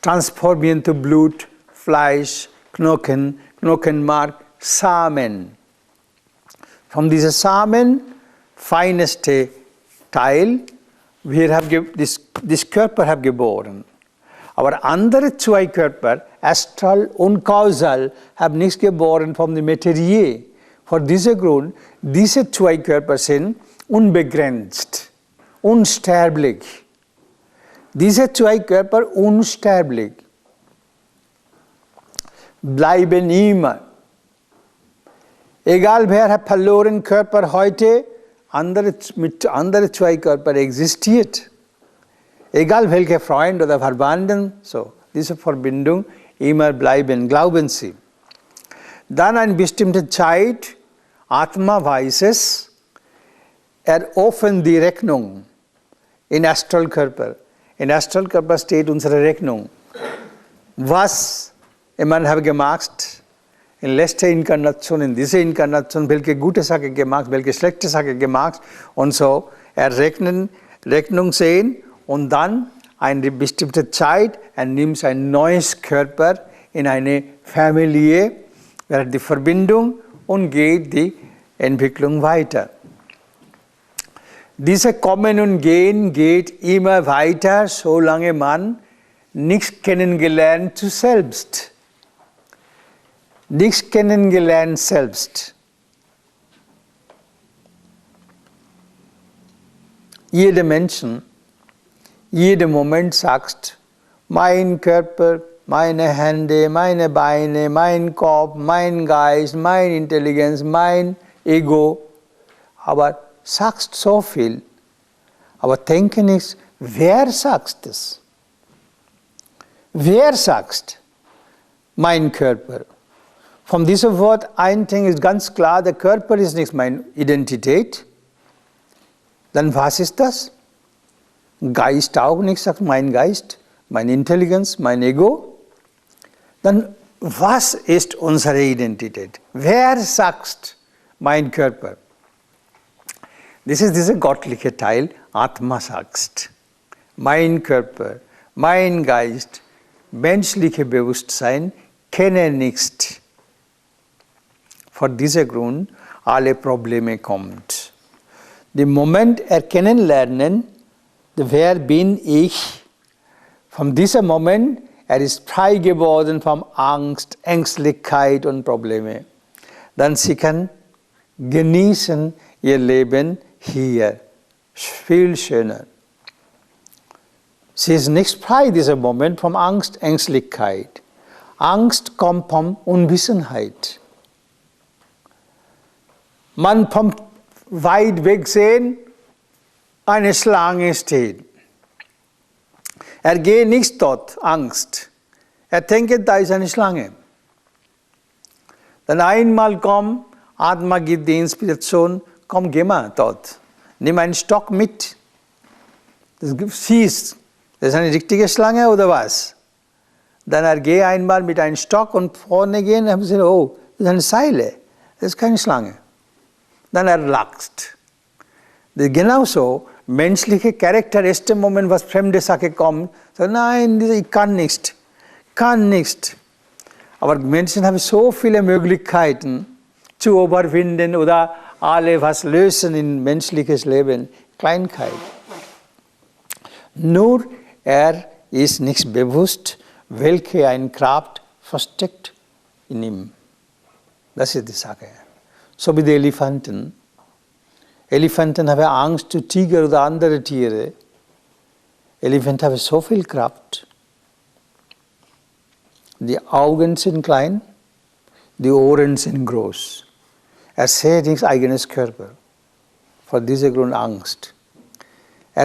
transformieren zu Blut, Fleisch, Knochen, Knochenmark, Samen. Von diesem Samen, feineste Teil, wir haben das Körper haben geboren. Aber andere zwei Körper, Astral und Kausal, haben nichts geboren vom Material. Vor diesem Grund, diese zwei Körper sind unbegrenzt, unsterblich. Diese zwei Körper unsterblich, bleiben immer. Egal wer hat verloren Körper heute, mit anderen zwei Körper existiert. Egal welcher Freund oder Verwandten, so, diese Verbindung immer bleiben, glauben Sie. Dann eine bestimmte Zeit, Atma weiß es, öffnet die Rechnung in Astralkörper. In Astralkörper steht unsere Rechnung. Was man hat gemacht, in letzter Inkarnation, in dieser Inkarnation, welche gute Sache gemacht, welche schlechte Sache gemacht und so. Rechnung sehen und dann eine bestimmte Zeit, nimmt ein neues Körper in eine Familie, die Verbindung und geht die Entwicklung weiter. Diese Kommen und Gehen geht immer weiter, solange man nichts kennengelernt zu selbst. Nichts kennengelernt selbst. Jeder Mensch, jeden Moment sagt, mein Körper, meine Hände, meine Beine, mein Kopf, mein Geist, meine Intelligenz, mein Ego. Aber sagst so viel. Aber denke nicht, wer sagt es? Wer sagt mein Körper? Von diesem Wort ein Ding ist ganz klar, der Körper ist nicht meine Identität. Dann was ist das? Geist auch nicht, sagt mein Geist, meine Intelligenz, mein Ego. Dann was ist unsere Identität? Wer sagt mein Körper? Das ist dieser göttliche Teil, Atma sagst. Mein Körper, mein Geist, menschliches Bewusstsein kennen nichts. Vor diesem Grund alle Probleme kommt. Im Moment erkennen lernen, wer bin ich? Von diesem Moment, ist frei geworden von Angst, Ängstlichkeit und Probleme. Dann sie kann genießen ihr Leben hier. Viel schöner. Sie ist nicht frei, dieser Moment, von Angst, Ängstlichkeit. Angst kommt von Unwissenheit. Man vom weit weg sehen, eine Schlange steht. Geht nicht dort, Angst. Denkt, da ist eine Schlange. Dann einmal komm, Atma gibt die Inspiration, komm, geh mal dort. Nimm einen Stock mit. Siehst, das ist eine richtige Schlange oder was? Dann geh einmal mit einem Stock und vorne gehen, dann haben sie gesagt, oh, das ist eine Seile, das ist keine Schlange. Dann lacht. Das ist genauso, menschliche Charakter, erster Moment, was fremde Sache kommt, sagt, nein, ich kann nicht. Aber Menschen haben so viele Möglichkeiten zu überwinden oder alle was lösen in menschliches Leben. Kleinkeit. Nur ist nicht bewusst, welche eine Kraft versteckt in ihm. Das ist die Sache. So wie die Elefanten. Elefanten haben Angst zu Tiger oder andere Tiere. Elefanten haben so viel Kraft. Die Augen sind klein, die Ohren sind groß. Sieht nichts eigenes Körper. Vor diesem Grund Angst.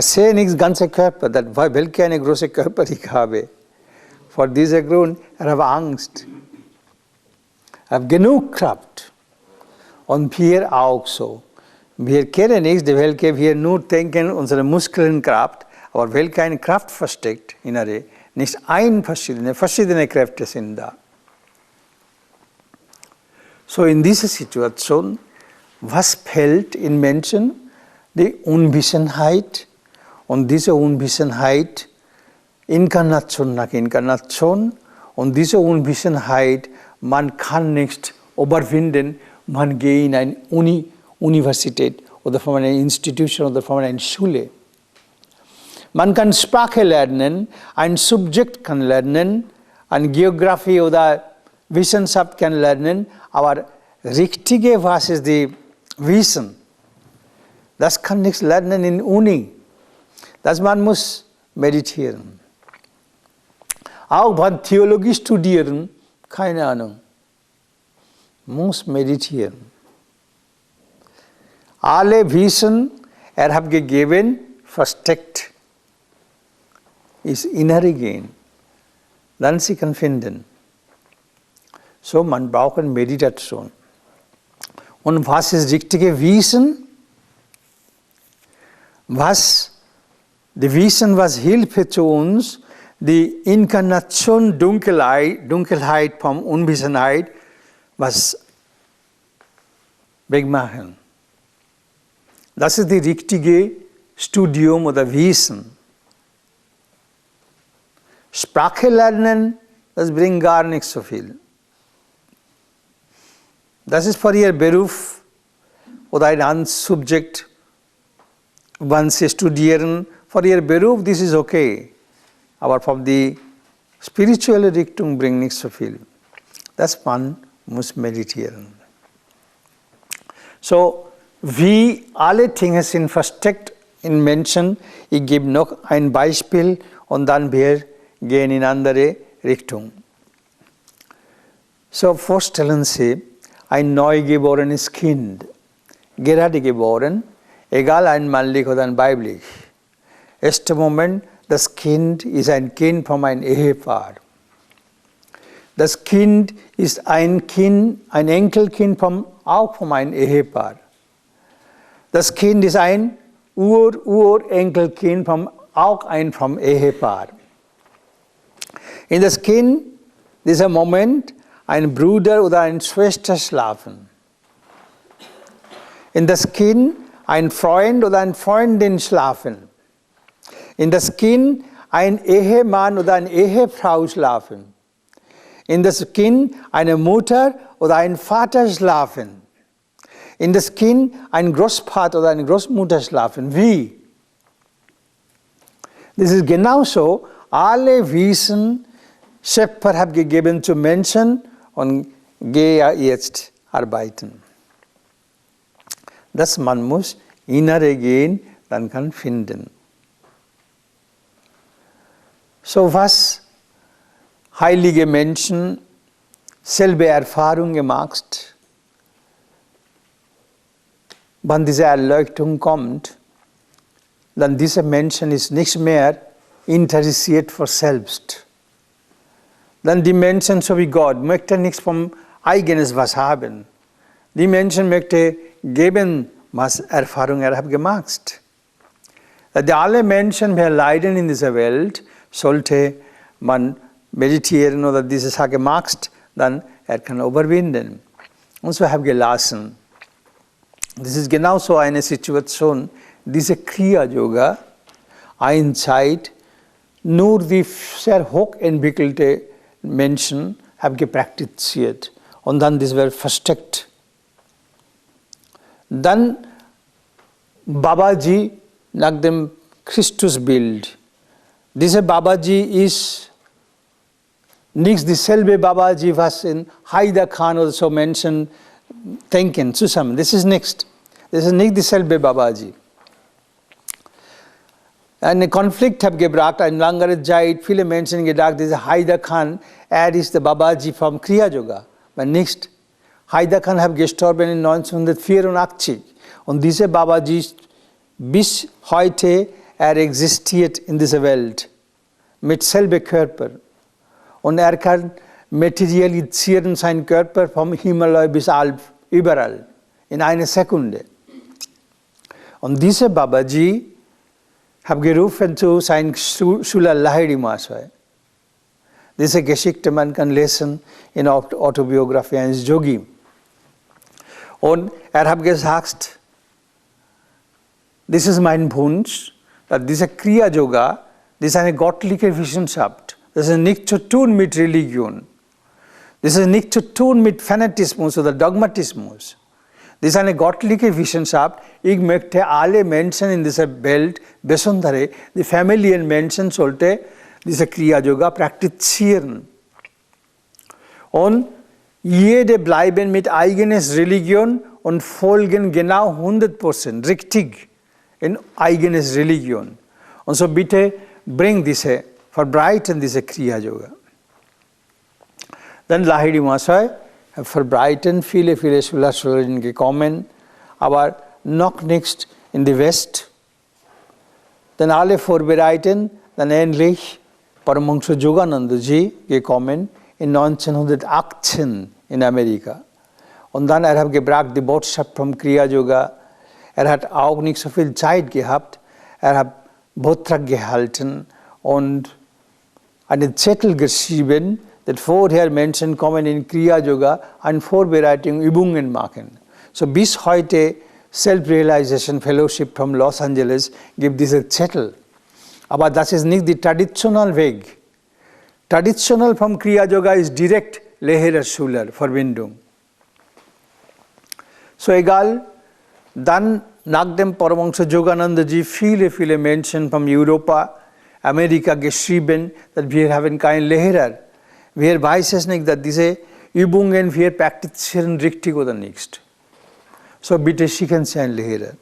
Sieht nichts ganze Körper, welche eine große Körper ich habe. Vor diesem Grund hat Angst. Hat genug Kraft. Und wir auch so. Wir kennen nichts, welche wir nur denken, unsere Muskeln Kraft, aber welche eine Kraft versteckt, innere, nicht verschiedene Kräfte sind da. So in dieser Situation, was fällt in Menschen? Die Unwissenheit. Und diese Unwissenheit, Inkarnation nach Inkarnation, und diese Unwissenheit, man kann nicht überwinden, man geht in eine Universität oder von einer Institution oder von einer Schule. Man kann Sprache lernen, ein Subjekt kann lernen, eine Geografie oder Wissenschaft kann lernen, aber richtige, was ist die Wissen? Das kann nichts lernen in Uni. Man muss meditieren. Auch beim Theologie studieren, keine Ahnung. Muss meditieren. Alle Wissen, hat gegeben, versteckt. Ist innere gehen. Dann sie kann finden. So, man braucht eine Meditation. Und was ist richtige Wissen? Die Wissen, was hilft zu uns, die Inkarnation Dunkelheit von Unwissenheit, was wegmachen. Das ist die richtige Studium oder Wissen. Sprache lernen, das bringt gar nicht so viel. Das ist für Ihr Beruf oder ein anderes Subjekt, wenn Sie studieren, für Ihr Beruf, das ist okay. Aber für die spirituelle Richtung bringt nicht so viel. Man muss meditieren. So, wie alle Dinge sind versteckt in Menschen, ich gebe noch ein Beispiel und dann wir gehen in andere Richtung. So, vorstellen Sie, ein neugeborenes Kind, gerade geboren, egal ein männlich oder ein weiblich. Erster Moment, das Kind ist ein Kind von einem Ehepaar. Das Kind ist ein Enkelkind auch von einem Ehepaar. Das Kind ist ein Urenkelkind vom Ehepaar. In das Kind, dieser Moment, ein Bruder oder eine Schwester schlafen. In das Kind, ein Freund oder eine Freundin schlafen. In das Kind, ein Ehemann oder eine Ehefrau schlafen. In das Kind, eine Mutter oder ein Vater schlafen. In das Kind, ein Großvater oder eine Großmutter schlafen. Wie? Das ist genauso, alle Wissen, Schöpfer hat gegeben zu Menschen und gehe jetzt arbeiten. Man muss innere gehen, dann kann finden. So was heilige Menschen selbe Erfahrung gemacht, wenn diese Erleuchtung kommt, dann dieser Menschen ist nicht mehr interessiert für selbst. Dann die Menschen, so wie Gott, möchten nichts vom eigenes was haben. Die Menschen möchten geben, was Erfahrung haben gemacht. Alle Menschen, die leiden in dieser Welt, sollte man meditieren oder diese Sache macht, dann kann überwinden. Und so habe ich gelassen. Das ist genau so eine Situation, diese Kriya-Yoga, eine Zeit, nur die sehr hochentwickelte Menschen haben gepraktiziert. Und dann das wird versteckt. Dann Babaji nach dem Christusbild. Dieser Babaji ist nicht dieselbe Babaji, was in Hariharananda kann oder so Menschen denken zusammen. Das ist nicht dieselbe Babaji. Ein Konflikt hat gebracht, eine lange Zeit, viele Menschen gedacht, dieser Hariharananda kann, ist der Babaji vom Kriya-Yoga. Aber nicht. Hariharananda kann hat gestorben in 1984. Und dieser Babaji bis heute, existiert in dieser Welt. Mit selber Körper. Und kann materialisieren seinen Körper vom Himalaya bis Alp, überall. In einer Sekunde. Und dieser Babaji hat gerufen zu seinem Schüler Lahiri Mahasaya. Diese Geschichte man kann lesen in der Autobiografie eines Yogi. Und hat gesagt, das ist mein Wunsch, dass diese Kriya-Yoga, das ist eine göttliche Wissenschaft. Das ist nichts zu tun mit Religion. Das ist nichts zu tun mit Fanatismus oder Dogmatismus. Das ist eine göttliche Wissenschaft. Ich möchte alle Menschen in dieser Welt, besonders die Familienmenschen, sollte diese Kriya-Yoga praktizieren. Und jede bleiben mit eigenes Religion und folgen genau 100% richtig in eigenes Religion. Und so bitte verbreiten diese Kriya-Yoga. Dann Lahiri Mahasaya verbreiten, viele Schüler gekommen, aber noch nicht in die West. Dann alle vorbereiten, dann endlich Paramahansa Yoganandaji gekommen in 1918 in Amerika. Und dann hat gebracht die Botschaft vom Kriya-Yoga. Hat auch nicht so viel Zeit gehabt. Hat Vortrag gehalten und einen Zettel geschrieben, dass vorher Menschen kommen in Kriya-Yoga eine Vorbereitung, Übungen machen. So bis heute Self-Realization Fellowship von Los Angeles gibt diese Zettel. Aber das ist nicht der traditionelle Weg. Traditionell vom Kriya-Yoga ist direkt Lehrer-Schüler Verbindung. So egal, dann nach dem Paramahansa Yoganandaji viele Menschen von Europa, Amerika geschrieben, dass wir haben keinen Lehrer. Wir wissen nicht, dass diese Übungen wir praktizieren richtig oder nicht. So bitte schicken Sie einen Lehrer.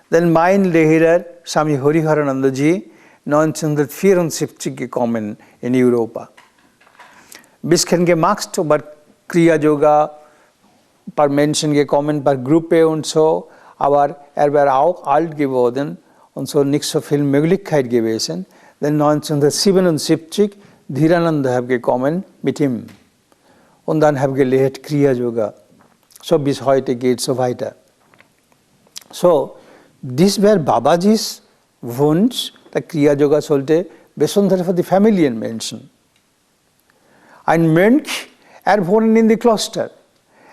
Dann mein Lehrer, Swami Hariharanandaji, 1974 gekommen in Europa. Bisschen gemacht über Kriya-Yoga, ein paar Menschen gekommen, ein paar Gruppen und so, aber war auch alt geworden und so nicht so viel Möglichkeit gewesen. Dann 1977 Dhirananda gekommen mit ihm. Und dann habe ich gelehrt Kriya-Yoga. So bis heute geht es so weiter. So, dies wäre Babajis Wunsch, dass Kriya-Yoga sollte, besonders für die Familienmenschen. Ein Mönch, wohnt in die Kloster.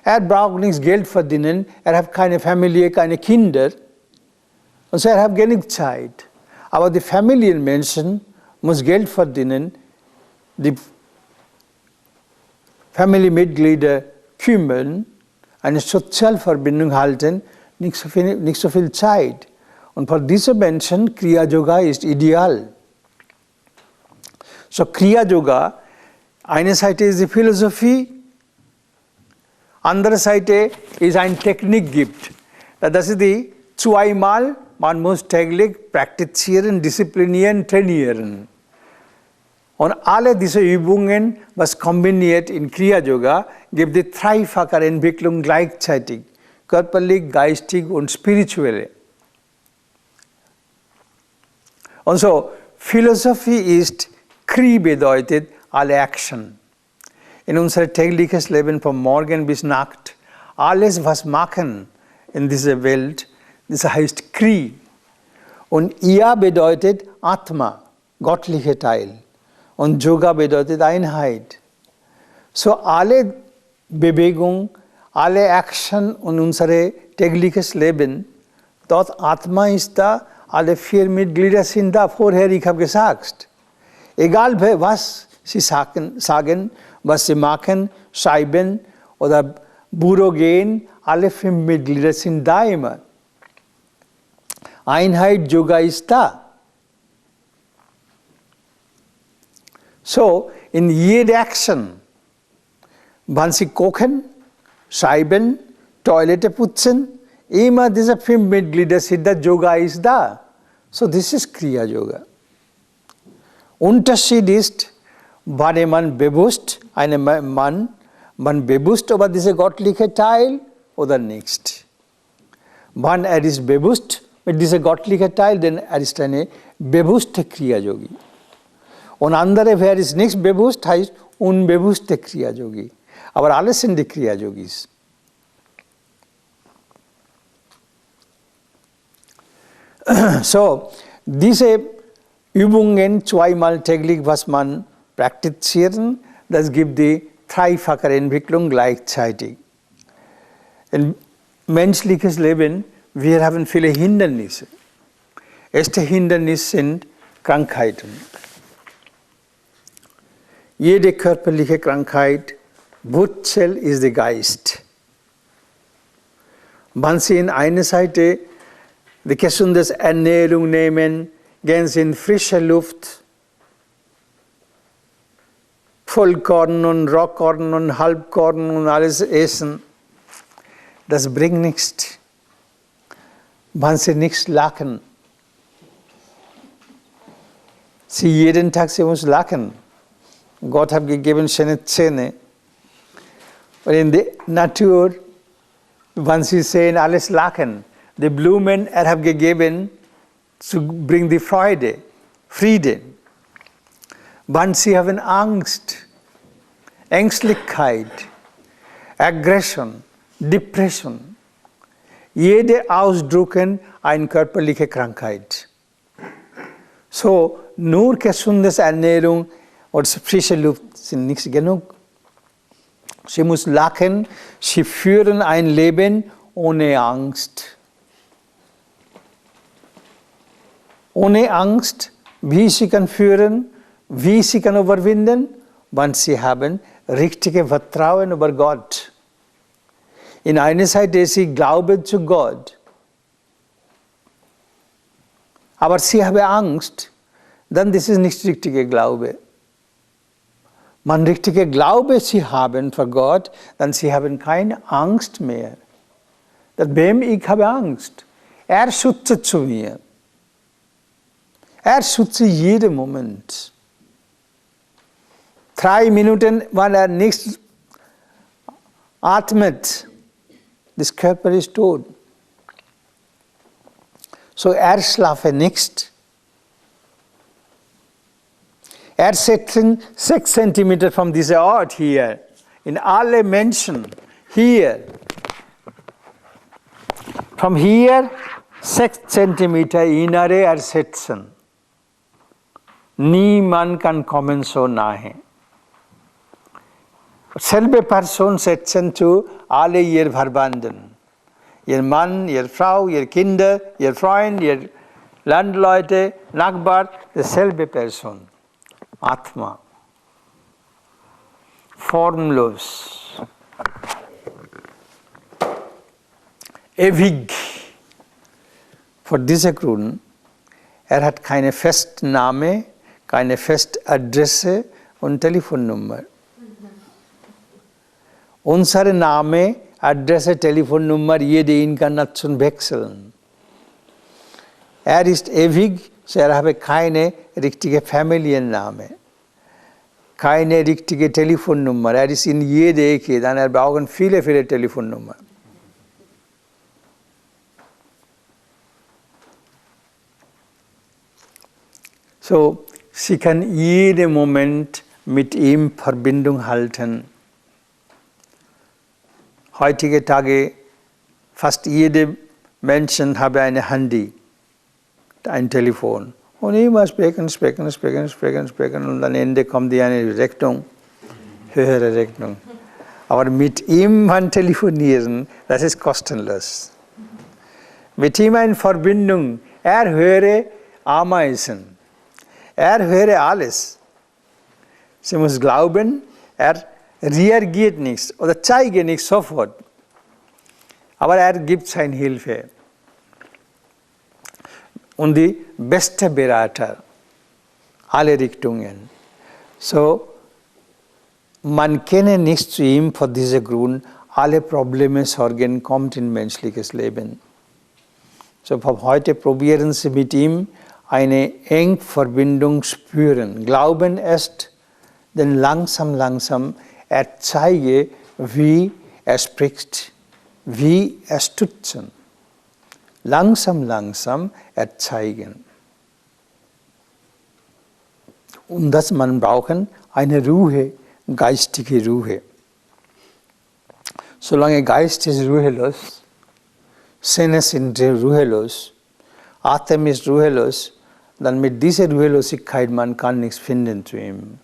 Braucht nichts Geld verdienen, hat keine Familie, keine Kinder. Und so hat genug Zeit. Aber die Familienmenschen müssen Geld verdienen, die Familienmitglieder kümmern, eine Sozialverbindung halten, nicht so viel Zeit. Und für diese Menschen, Kriya-Yoga ist ideal. So Kriya-Yoga, eine Seite ist die Philosophie, andere Seite ist eine Technik gibt. Das ist die zweimal, man muss täglich praktizieren, disziplinieren, trainieren. Und alle diese Übungen, was kombiniert in Kriya-Yoga, gibt die dreifache Entwicklung gleichzeitig. Körperlich, geistig und spirituelle. Und so, Philosophie ist, Kri bedeutet alle Action. in unser tägliches Leben von morgen bis Nacht, alles was machen in dieser Welt, das heißt Kri. Und Ya bedeutet Atma, göttliche Teil. Und Yoga bedeutet Einheit. So alle Bewegung, alle Action und unser tägliches Leben, dort Atma ist da, alle 4 Mitglieder sind da. Vorher, ich habe gesagt, egal was sie sagen, was sie machen, schreiben oder Büro gehen, alle 5 Mitglieder sind da immer. Einheit, Yoga ist da. So, in jeder Action, wenn Sie kochen, schreiben, Toilette putzen, immer diese 5 Mitglieder sind da, Yoga ist da. So, this is Kriya-Yoga. Unterschied ist, wenn man bewusst, man bewusst über diese göttliche Teil oder nicht. Wenn ist bewusst mit diesem göttlichen Teil, dann ist eine bewusste Kriya-Yogi. Und andere, wer ist nicht bewusst, heißt unbewusste Kriya-Yogi. Aber alles sind die Kriya-Yogis. So, diese Übungen 2-mal täglich, was man praktizieren, das gibt die dreifache Entwicklung gleichzeitig. Im menschliches Leben, wir haben viele Hindernisse. Erste Hindernis sind Krankheiten. Jede körperliche Krankheit, Wurzel ist der Geist. Wenn Sie in eine Seite die gesunde Ernährung nehmen, gehen Sie in frische Luft, Vollkorn und Rohkorn und Halbkorn und alles essen, das bringt nichts. Wenn Sie nichts lachen, Sie jeden Tag, Sie müssen lachen. Gott hat gegeben schöne Zähne. Und in der Natur, wenn Sie sehen, alles lachen. Die Blumen, hat gegeben, zu bringen die Freude, Frieden. Wenn Sie haben Angst, Ängstlichkeit, Aggression, Depression, jede ausdrücken eine körperliche Krankheit. So, nur gesunde Ernährung oder frische Luft sind nicht genug. Sie muss lachen, sie führen ein Leben ohne Angst. Ohne Angst, wie sie kann führen, wie sie kann überwinden, wenn sie haben richtige Vertrauen über Gott. In einer Seite sie glauben zu Gott, aber sie haben Angst, dann das ist nicht richtiger Glaube. Wenn richtiger Glaube sie haben für Gott, dann sie haben keine Angst mehr. Wem ich habe Angst? Er schützt zu mir. Er schützt jeden Moment. 3 Minuten, wenn er nicht atmet, das Körper ist tot. So er schlafe nicht. Er setzt 6 Zentimeter von diesem Ort hier, in alle Menschen, hier. Von hier 6 Zentimeter innere ersetzen. Niemand kann kommen so nahe. Selbe Person setzen zu alle ihr Verwandten. Ihr Mann, ihr Frau, ihr Kinder, ihr Freund, ihr Landleute, Nachbar, dieselbe Person. Atma. Formlos. Ewig. Vor diesem Grund, er hat keine Festname, keine Festadresse und Telefonnummer. Unser Name, Adresse, Telefonnummer, jede Inkarnation wechseln. Er ist ewig, so er habe keine richtige Familienname, keine richtige Telefonnummer. Er ist in jeder Ecke, dann er braucht viele, viele Telefonnummern. So, sie kann jeden Moment mit ihm Verbindung halten. Heutige Tage, fast jede Menschen habe ein Handy, ein Telefon. Und immer sprechen und am Ende kommt eine Rechnung, höhere Rechnung. Aber mit ihm telefonieren, das ist kostenlos. Mit ihm eine Verbindung, höre Ameisen, höre alles. Sie muss glauben, reagiert nichts oder zeige nicht sofort. Aber gibt seine Hilfe. Und die beste Berater, alle Richtungen. So, man kenne nicht zu ihm vor diesem Grund, alle Probleme, Sorgen kommt in menschliches Leben. So, von heute probieren Sie mit ihm eine enge Verbindung spüren. Glauben erst, denn langsam zeige, wie spricht, wie stützen. Langsam zeigen. Und das man brauchen eine Ruhe, geistige Ruhe. Solange Geist ist ruhelos, Sinne sind ruhelos, Atem ist ruhelos, dann mit dieser Ruhelosigkeit man kann nichts finden zu ihm.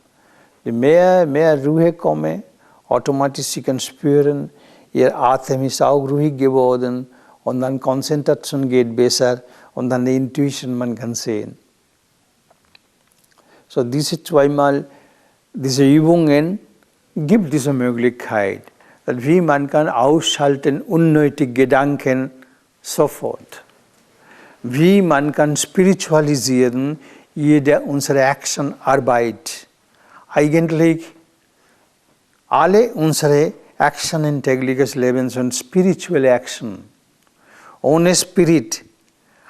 Je mehr Ruhe komme, automatisch Sie können spüren, Ihr Atem ist auch ruhig geworden und dann Konzentration geht besser und dann die Intuition man kann sehen. So diese Übungen gibt diese Möglichkeit, wie man kann ausschalten unnötige Gedanken sofort. Wie man kann spiritualisieren jede unsere Action, Arbeit. Eigentlich alle unsere Action in tägliches Leben sind spirituelle Action. Ohne Spirit,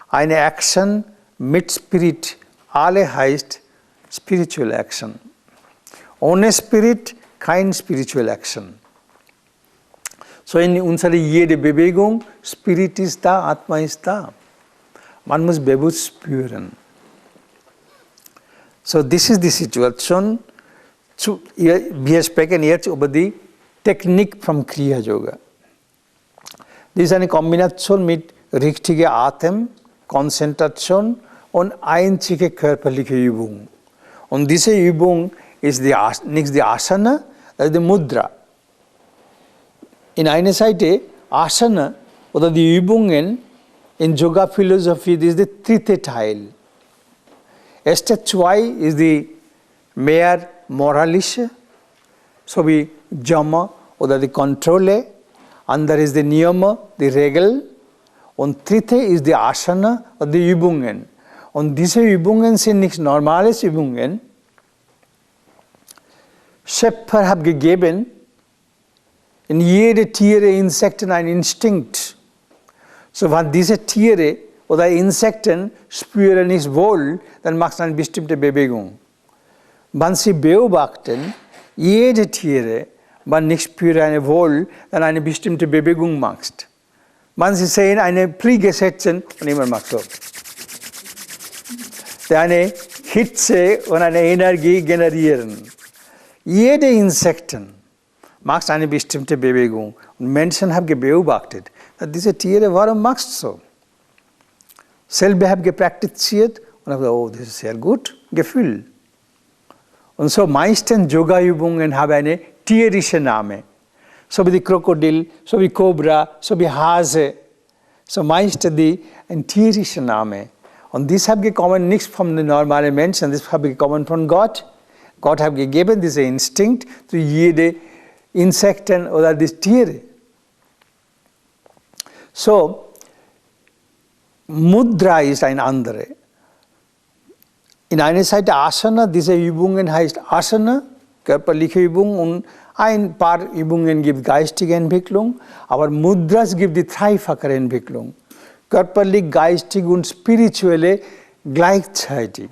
eine Action mit Spirit, alle heißt Spiritual Action. Ohne Spirit, kein Spiritual Action. So in unserer jede Bewegung, Spirit ist da, Atma ist da. Man muss bewusst spüren. So this is the situation. Wir sprechen jetzt über die Technik vom Kriya-Yoga. Das ist eine Kombination mit richtiger Atem, Konzentration und einzige körperliche Übung. Und diese Übung ist nicht die Asana, das ist die Mudra. In einer Seite Asana oder die Übungen in Yogaphilosophie, das ist der dritte Teil. Erste zwei ist die mehr moralische, so wie Jama oder die Kontrolle. Andere ist die Niyama, die Regel. Und dritte ist die Asana oder die Übungen. Und diese Übungen sind nicht normale Übungen. Schöpfer hat gegeben, in jede Tiere, Insekten ein Instinkt. So wenn diese Tiere oder Insekten spüren nicht wohl, dann macht eine bestimmte Bewegung. Wenn sie beobachten, jede Tiere, wenn nicht spürt eine wohl, dann eine bestimmte Bewegung macht. Wenn sie sehen, eine Fliege setzen und immer macht so. Eine Hitze und eine Energie generieren. Jede Insekten macht eine bestimmte Bewegung. Und Menschen haben beobachtet, dass diese Tiere, warum machst du so? Selber habe gepraktiziert und habe gesagt, oh, das ist sehr gut, Gefühl. Und so meistens Yoga-Übungen haben einen tierischen Namen. So wie die Krokodil, so wie Cobra, so wie Hase. So meistens ein tierischer Name. Und das hat gekommen nicht von den normalen Menschen, das hat gekommen von Gott. Gott hat gegeben diesen Instinkt zu jedem Insekten oder die Tiere. So, Mudra ist ein andere. In einer Seite Asana, diese Übungen heißt Asana, körperliche Übung, und ein paar Übungen gibt geistige Entwicklung, aber Mudras gibt die dreifache Entwicklung. Körperlich, geistig und spirituelle gleichzeitig.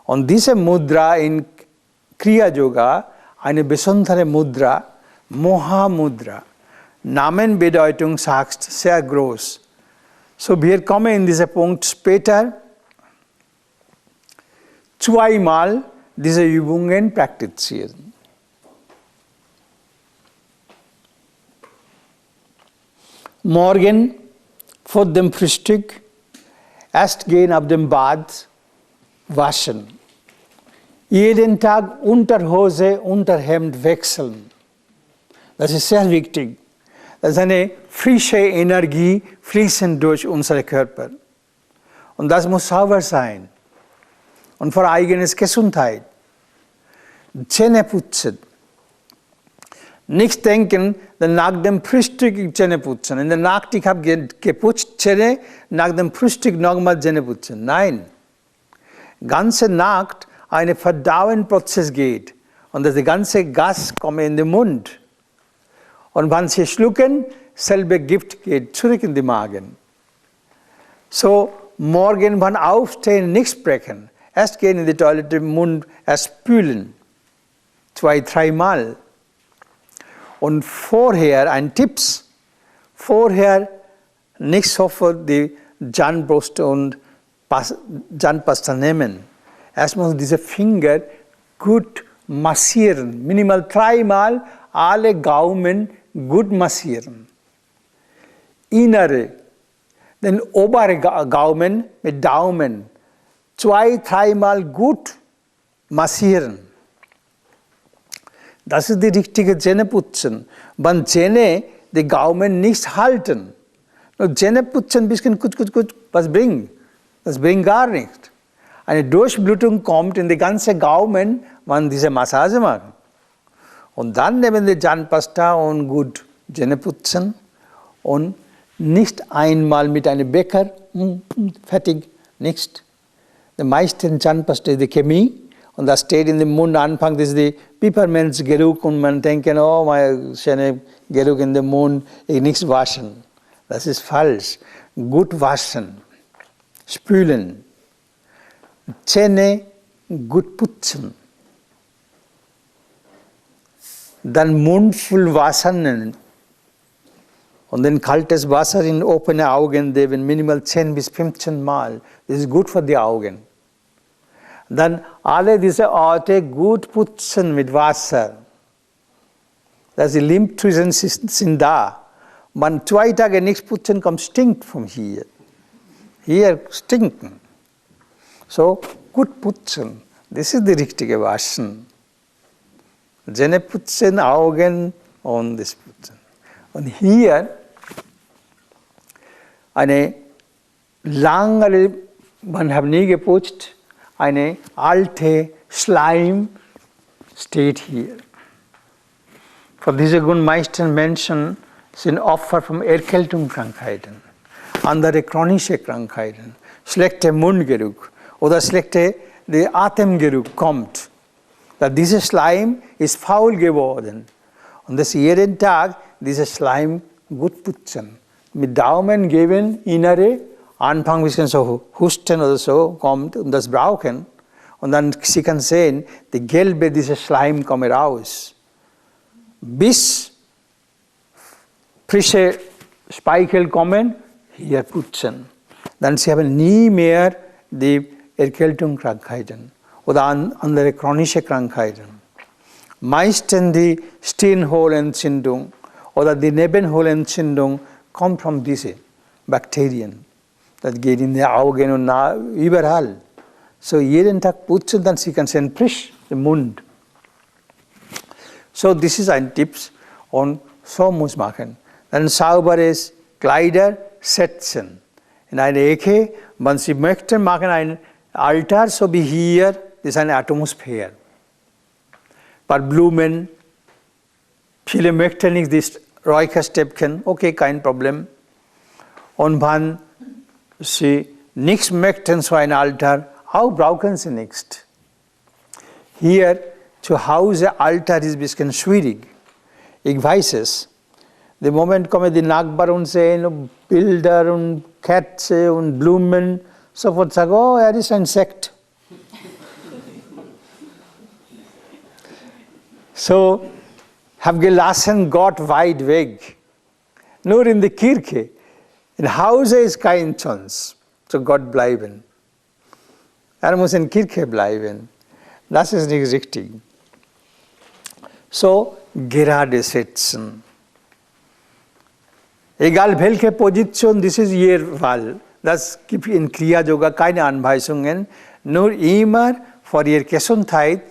Und diese Mudra in Kriya-Yoga, eine besondere Mudra, Moha-Mudra. Namenbedeutung sagt sehr groß. So wir kommen in diesen Punkt später. Zweimal diese Übungen praktizieren. Morgen vor dem Frühstück erst gehen auf dem Bad, waschen. Jeden Tag Unterhose, Unterhemd wechseln. Das ist sehr wichtig. Das ist eine frische Energie fließend durch unseren Körper. Und das muss sauber sein. Und für eigenes Gesundheit. Zähne putzen. Nicht denken, nach dem Frühstück Zähne putzen. In der Nacht, ich habe geputzt Zähne, nach dem Frühstück nochmal Zähne putzen. Nein. Ganze Nacht ein Verdauungsprozess geht. Und das ganze Gas kommt in den Mund. Und wenn Sie schlucken, selbe Gift geht zurück in den Magen. So, morgen beim Aufstehen nicht sprechen. Erst gehen in die Toilette, im Mund, erst spülen. 2-3 Mal. Und vorher, ein Tipps, vorher nicht sofort die Zahnbürste und Zahnpasta nehmen. Erstmal diese Finger gut massieren. Minimal 3 Mal alle Gaumen gut massieren. Innere, den oberen Gaumen mit Daumen 2-3 Mal gut massieren. Das ist die richtige Zähneputzen. Wenn Zähne die Gaumen nicht halten, nur Zähneputzen ein bisschen gut, was bringt? Das bringt gar nichts. Eine Durchblutung kommt in die ganze Gaumen, wenn diese Massage machen. Und dann nehmen die Zahnpasta und gut Zähne putzen und nicht einmal mit einem Bäcker, fertig, nichts. Die meisten Zahnpasta ist die Chemie und das steht in dem Mund, Anfang das ist die Pfefferminzgeruch und man denkt, oh, mein schöner Geruch in dem Mund, ich nichts waschen. Das ist falsch. Gut waschen, spülen, Zähne gut putzen. Dann Mund voll Wasser nehmen. Und dann kaltes Wasser in offene Augen geben, minimal 10 bis 15 Mal. Das ist gut für die Augen. Dann alle diese Orte gut putzen mit Wasser. Dass die Lymphdrüsen sind da. Man 2 Tage nichts putzen, kommt stinkt von hier. Hier stinken. So gut putzen. Das ist die richtige Waschen. Zähne putzen, Augen und das Putzen. Und hier eine lange, man hat nie geputzt, eine alte Schleim steht hier. Von diesem Grund meisten Menschen sind Opfer von Erkältungskrankheiten, andere chronische Krankheiten, schlechter Mundgeruch oder schlechter Atemgeruch kommt. Da dieser Schleim ist faul geworden. Und das jeden Tag diese Schleim gut putzen. Mit Daumen geben, innere, Anfang ein bisschen so husten oder so kommt und das brauchen. Und dann Sie kann sehen, die gelbe, dieser Schleim kommt raus. Bis frische Speichel kommen, hier putzen. Dann Sie haben nie mehr die Erkältungskrankheiten oder andere chronische Krankheiten. Meistens die Stirnhohlentzündung oder die Nebenhohlentzündung kommt von diesen Bakterien. Das geht in die Augen und überall. So jeden Tag putzen, dann Sie können sehen, frisch den Mund. So, das ist ein Tipp und so muss man machen. Dann sauberes Kleider setzen. In eine Ecke, wenn Sie möchten, machen ein Altar, so wie hier, das ist eine Atmosphäre. Ein paar Blumen, viele möchten nicht das Räucherstäbchen, okay, kein Problem. Und wenn Sie nichts möchten, so ein Altar, auch brauchen Sie nichts. Hier zu Hause Altar ist ein bisschen schwierig. Ich weiß es. Im Moment kommen die Nachbarn und sehen Bilder und Kerzen und Blumen. Sofort sagen, oh, er ist ein Sekt. So, habe gelassen Gott weit weg. Nur in der Kirche. Im Hause ist kein Chance zu Gott bleiben. Er muss in der Kirche bleiben. Das ist nicht richtig. So, gerade sitzen. Egal welche Position, das ist Ihre Wahl. Das gibt in Kriya-Yoga keine Anweisungen, nur immer für Ihre Gesundheit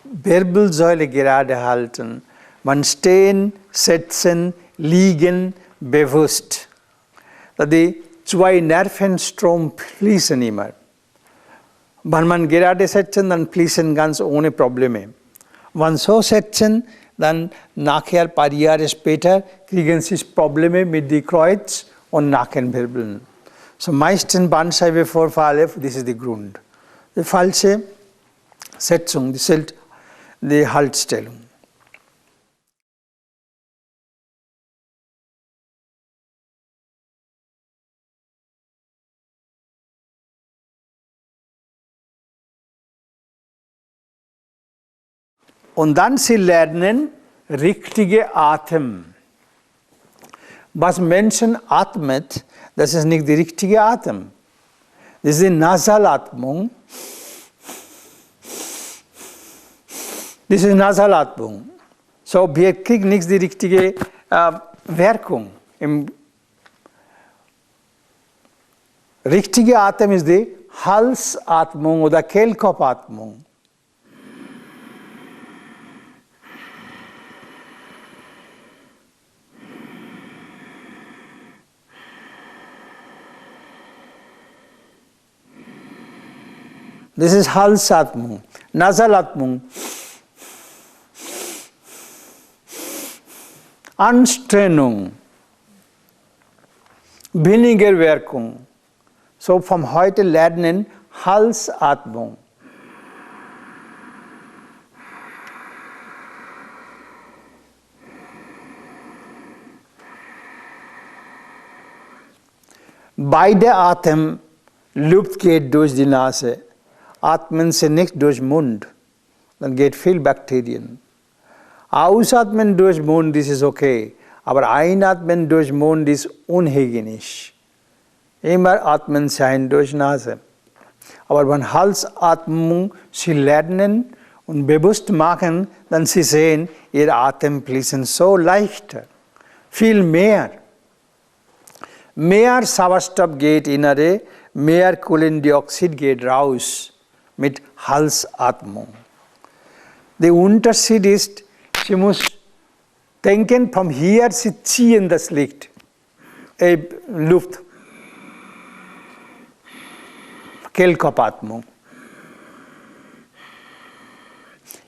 Wirbelsäule gerade halten. Man stehen, sitzen, liegen, bewusst. Die zwei Nervenstrom fließen immer. Wenn man gerade sitzen, dann fließen ganz ohne Probleme. Wenn so sitzen, dann nachher ein paar Jahre später kriegen Sie Probleme mit den Kreuz- und Nackenwirbeln. So meistens Bandscheibenvorfälle, das ist der Grund. Die falsche Setzung, die Haltstellung. Und dann Sie lernen richtige Atem. Was Menschen atmet, das ist nicht die richtige Atem. Das ist die Nasalatmung. Das ist Nasalatmung. So, wir kriegen nicht die richtige Wirkung. Richtige Atem ist die Halsatmung oder Kehlkopfatmung. Das ist Halsatmung. Nasalatmung. Anstrengung. Weniger Wirkung. So vom heute lernen Halsatmung. Beide Atem, Luft geht durch die Nase. Atmen Sie nicht durch den Mund, dann geht viel Bakterien. Ausatmen durch den Mund, das ist okay, aber einatmen durch den Mund ist unhygienisch. Immer atmen Sie ein durch die Nase. Aber wenn Halsatmung Sie lernen und bewusst machen, dann Sie sehen, Ihr Atem fließen so leichter, viel mehr. Mehr Sauerstoff geht innere, mehr Kohlendioxid geht raus. Mit Halsatmung. Der Unterschied ist, Sie muss denken, von hier Sie ziehen das Licht, Luft. Kehlkopfatmung.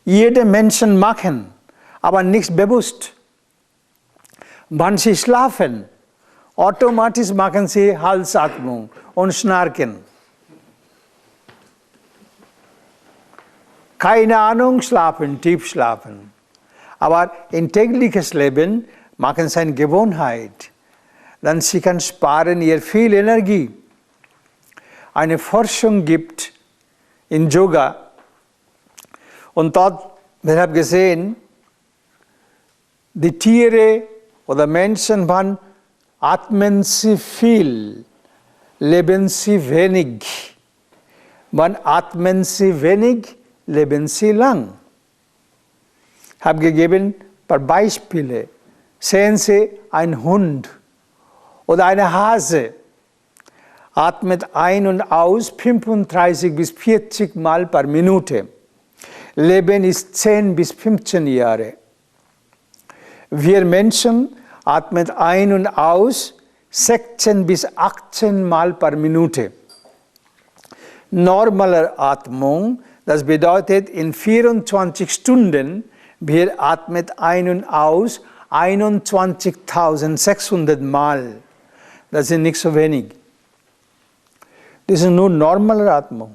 Jede Menschen machen, aber nicht bewusst. Wenn Sie schlafen, automatisch machen Sie Halsatmung und schnarchen. Keine Ahnung, schlafen, tief schlafen. Aber in tägliches Leben machen Sie eine Gewohnheit. Dann Sie kann sparen ihr viel Energie. Eine Forschung gibt in Yoga. Und dort, wir haben gesehen, die Tiere oder Menschen, wann atmen sie viel, leben sie wenig. Wann atmen sie wenig, leben sie lang. Ich habe gegeben ein paar Beispiele. Sehen Sie einen Hund oder eine Hase, atmet ein und aus 35 bis 40 Mal per Minute. Leben ist 10 bis 15 Jahre. Wir Menschen atmen ein und aus 16 bis 18 Mal per Minute. Normale Atmung, das bedeutet, in 24 Stunden, wir atmen ein und aus 21.600 Mal. Das ist nicht so wenig. Das ist nur normale Atmung.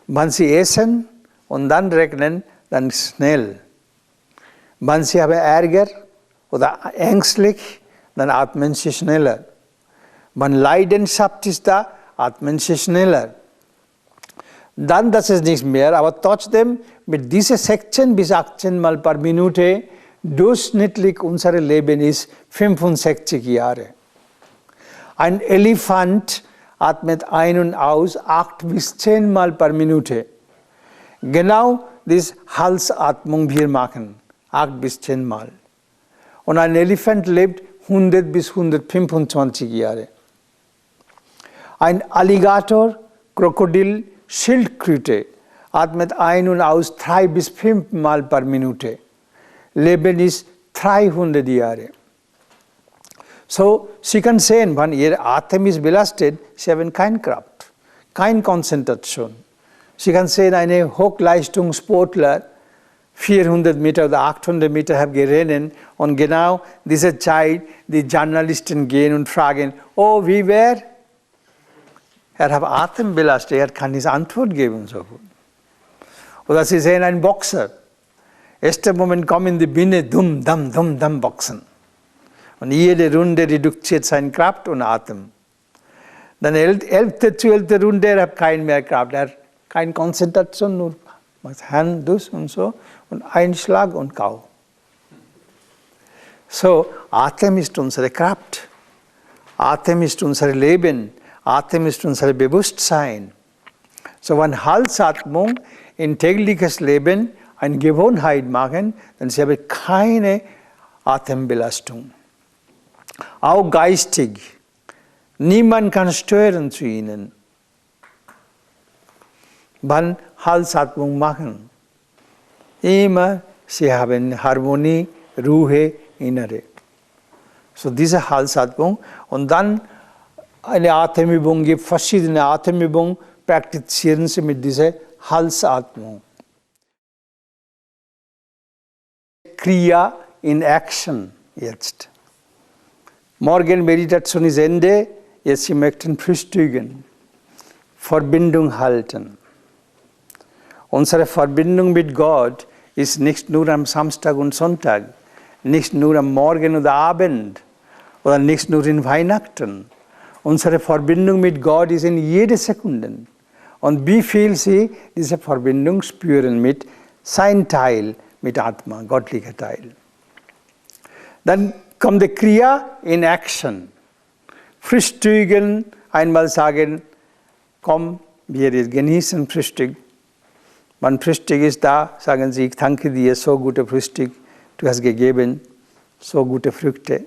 Wenn Sie essen und dann rechnen, dann schnell. Wenn Sie haben Ärger oder ängstlich, dann atmen Sie schneller. Wenn Leidenschaft ist da, atmen Sie schneller. Dann, das ist nicht mehr, aber trotzdem mit diesen 16 bis 18 Mal per Minute, durchschnittlich unser Leben ist 65 Jahre. Ein Elefant atmet ein und aus 8 bis 10 Mal per Minute. Genau diese Halsatmung wir machen, 8 bis 10 Mal. Und ein Elefant lebt 100 bis 125 Jahre. Ein Alligator, Krokodil, Schildkröte atmet ein und aus 3 bis 5 Mal per Minute. Leben ist 300 Jahre. So, Sie können sehen, wenn Ihr Atem ist belastet, Sie haben keine Kraft, keine Konzentration. Sie können sehen, eine Hochleistungssportler, 400 Meter oder 800 Meter haben gerannt und genau diese Zeit, die Journalisten gehen und fragen, oh, wie wäre? Er hat Atem belastet, er kann nicht Antwort geben. So. Oder Sie sehen einen Boxer. Erster Moment kommen die Bühne, dumm, dumm, boxen. Und jede Runde reduziert seine Kraft und Atem. Dann 11., 12. Runde, er hat keine mehr Kraft, er hat keine Konzentration, nur macht Hand, das und so und ein Schlag und Kau. So, Atem ist unsere Kraft. Atem ist unser Leben. Atem ist unser Bewusstsein. So, wenn Halsatmung in tägliches Leben eine Gewohnheit machen, dann Sie haben keine Atembelastung. Auch geistig. Niemand kann stören zu Ihnen. Wann Halsatmung machen. Immer Sie haben Harmonie, Ruhe, Innere. So diese Halsatmung und dann eine Atemübung gibt, verschiedene Atemübungen, praktizieren Sie mit dieser Halsatmung. Kriya in Action jetzt. Morgen Meditation ist Ende, jetzt Sie möchten frühstücken, Verbindung halten. Unsere Verbindung mit Gott ist nicht nur am Samstag und Sonntag, nicht nur am Morgen oder Abend oder nicht nur in Weihnachten. Unsere Verbindung mit Gott ist in jeder Sekunde. Und wie viel Sie diese Verbindung spüren mit sein Teil, mit Atma, göttlicher Teil. Dann kommt die Kriya in Action. Frühstücken, einmal sagen, komm, wir genießen Frühstück. Wenn Frühstück ist da, sagen Sie, ich danke dir, so gute Frühstück, du hast gegeben, so gute Früchte.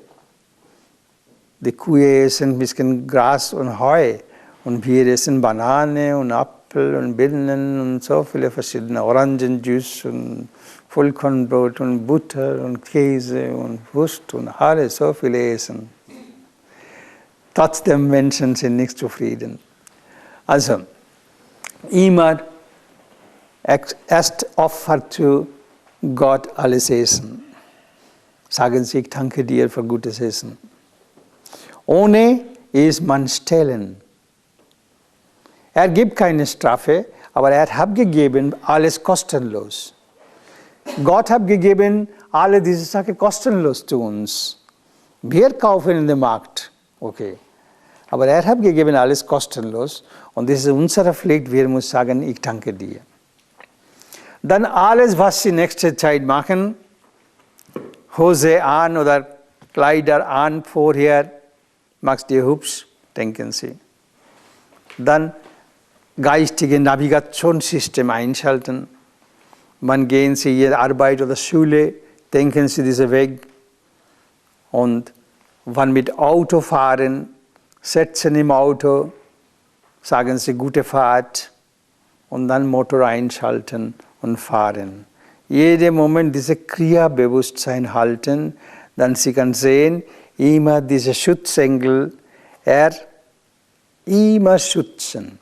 Die Kühe essen ein bisschen Gras und Heu und wir essen Banane und Apfel und Birnen und so viele verschiedene Orangenjuice und Vollkornbrot und Butter und Käse und Wurst und alles, so viele essen. Trotzdem Menschen sind nicht zufrieden. Also, immer erst Opfer zu Gott alles essen. Sagen Sie, ich danke dir für gutes Essen. Ohne ist man stehlen. Er gibt keine Strafe, aber er hat gegeben, alles kostenlos. Gott hat gegeben, alle diese Sachen kostenlos zu uns. Wir kaufen in den Markt, okay. Aber er hat gegeben, alles kostenlos. Und das ist unsere Pflicht, wir müssen sagen, ich danke dir. Dann alles, was Sie nächste Zeit machen, Hose an oder Kleider an vorher, machst du hübsch, denken Sie. Dann geistige Navigationssystem einschalten. Wann gehen Sie Ihre Arbeit oder Schule, denken Sie diesen Weg. Und wann mit Auto fahren, setzen im Auto, sagen Sie gute Fahrt und dann Motor einschalten und fahren. Jeden Moment diese Kriya-Bewusstsein halten, dann Sie können sehen, immer diese Schutzengel, immer schützen.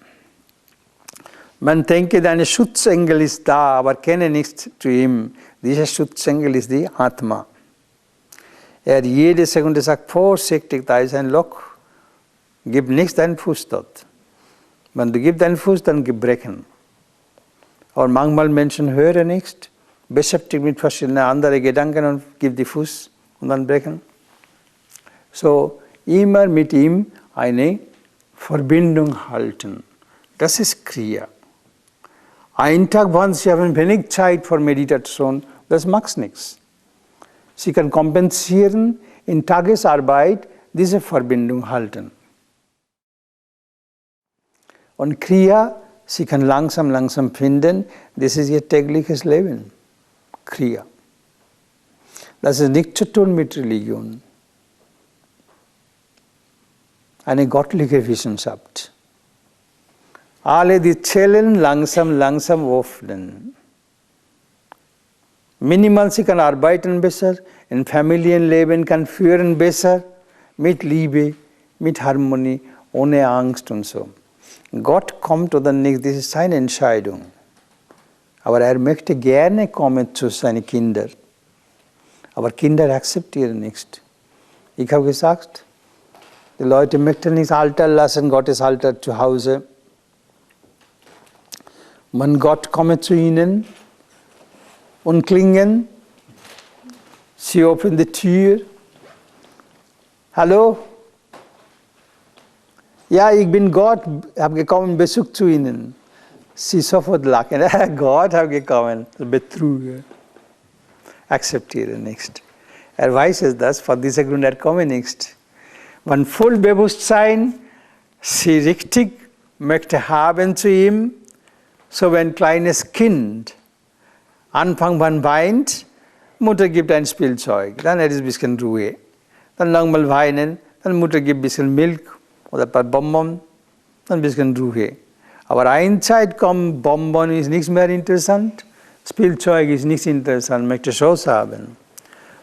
Man denkt, ein Schutzengel ist da, aber kenne nichts zu ihm. Dieser Schutzengel ist die Atma. Jede Sekunde sagt, vorsichtig, da ist ein Loch. Gib nicht deinen Fuß dort. Wenn du gibst deinen Fuß, dann gebrechen. Aber manchmal Menschen hören nichts, beschäftigt mit verschiedenen anderen Gedanken und gibt die Fuß und dann brechen. So, immer mit ihm eine Verbindung halten. Das ist Kriya. Ein Tag, wann Sie haben wenig Zeit für Meditation, das macht nichts. Sie können kompensieren in Tagesarbeit, diese Verbindung halten. Und Kriya, Sie können langsam finden, das ist Ihr tägliches Leben. Kriya. Das ist nichts zu tun mit Religion. eine göttliche Wissenschaft. Alle die Zellen langsam öffnen. Minimal, sie kann arbeiten besser, ein Familienleben kann führen besser, mit Liebe, mit Harmonie, ohne Angst und so. Gott kommt oder nicht, das ist seine Entscheidung. Aber er möchte gerne kommen zu seinen Kindern. Aber Kinder akzeptieren nicht. Ich habe gesagt, die Leute möchten nicht Altar lassen, Gottes Altar zu Hause. Wenn Gott kommt zu ihnen und klingen, sie öffnen die Tür. Hallo? Ja, ich bin Gott, habe gekommen, Besuch zu Ihnen. Sie sofort lachen. Gott habe gekommen, Betrüger. Akzeptiere nicht. Er weiß es, das, von diesem Grund er komme nicht. Wenn voll Bewusstsein sie richtig möchte haben zu ihm, so wie ein kleines Kind. Anfang, man weint, Mutter gibt ein Spielzeug, dann hat es ein bisschen Ruhe. Dann nochmal weinen, dann Mutter gibt ein bisschen Milch oder ein paar Bonbon, dann ein bisschen Ruhe. Aber eine Zeit kommt, Bonbon ist nichts mehr interessant, Spielzeug ist nicht interessant, möchte Schoß haben.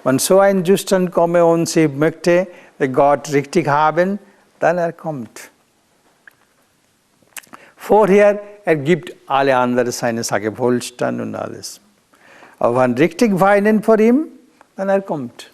Wenn so ein Zustand komme und sie möchte Gott richtig haben, dann er kommt. Vorher, er gibt alle anderen seine Sache, Wohlstand und alles. Aber wenn richtig weinen vor ihm, dann er kommt.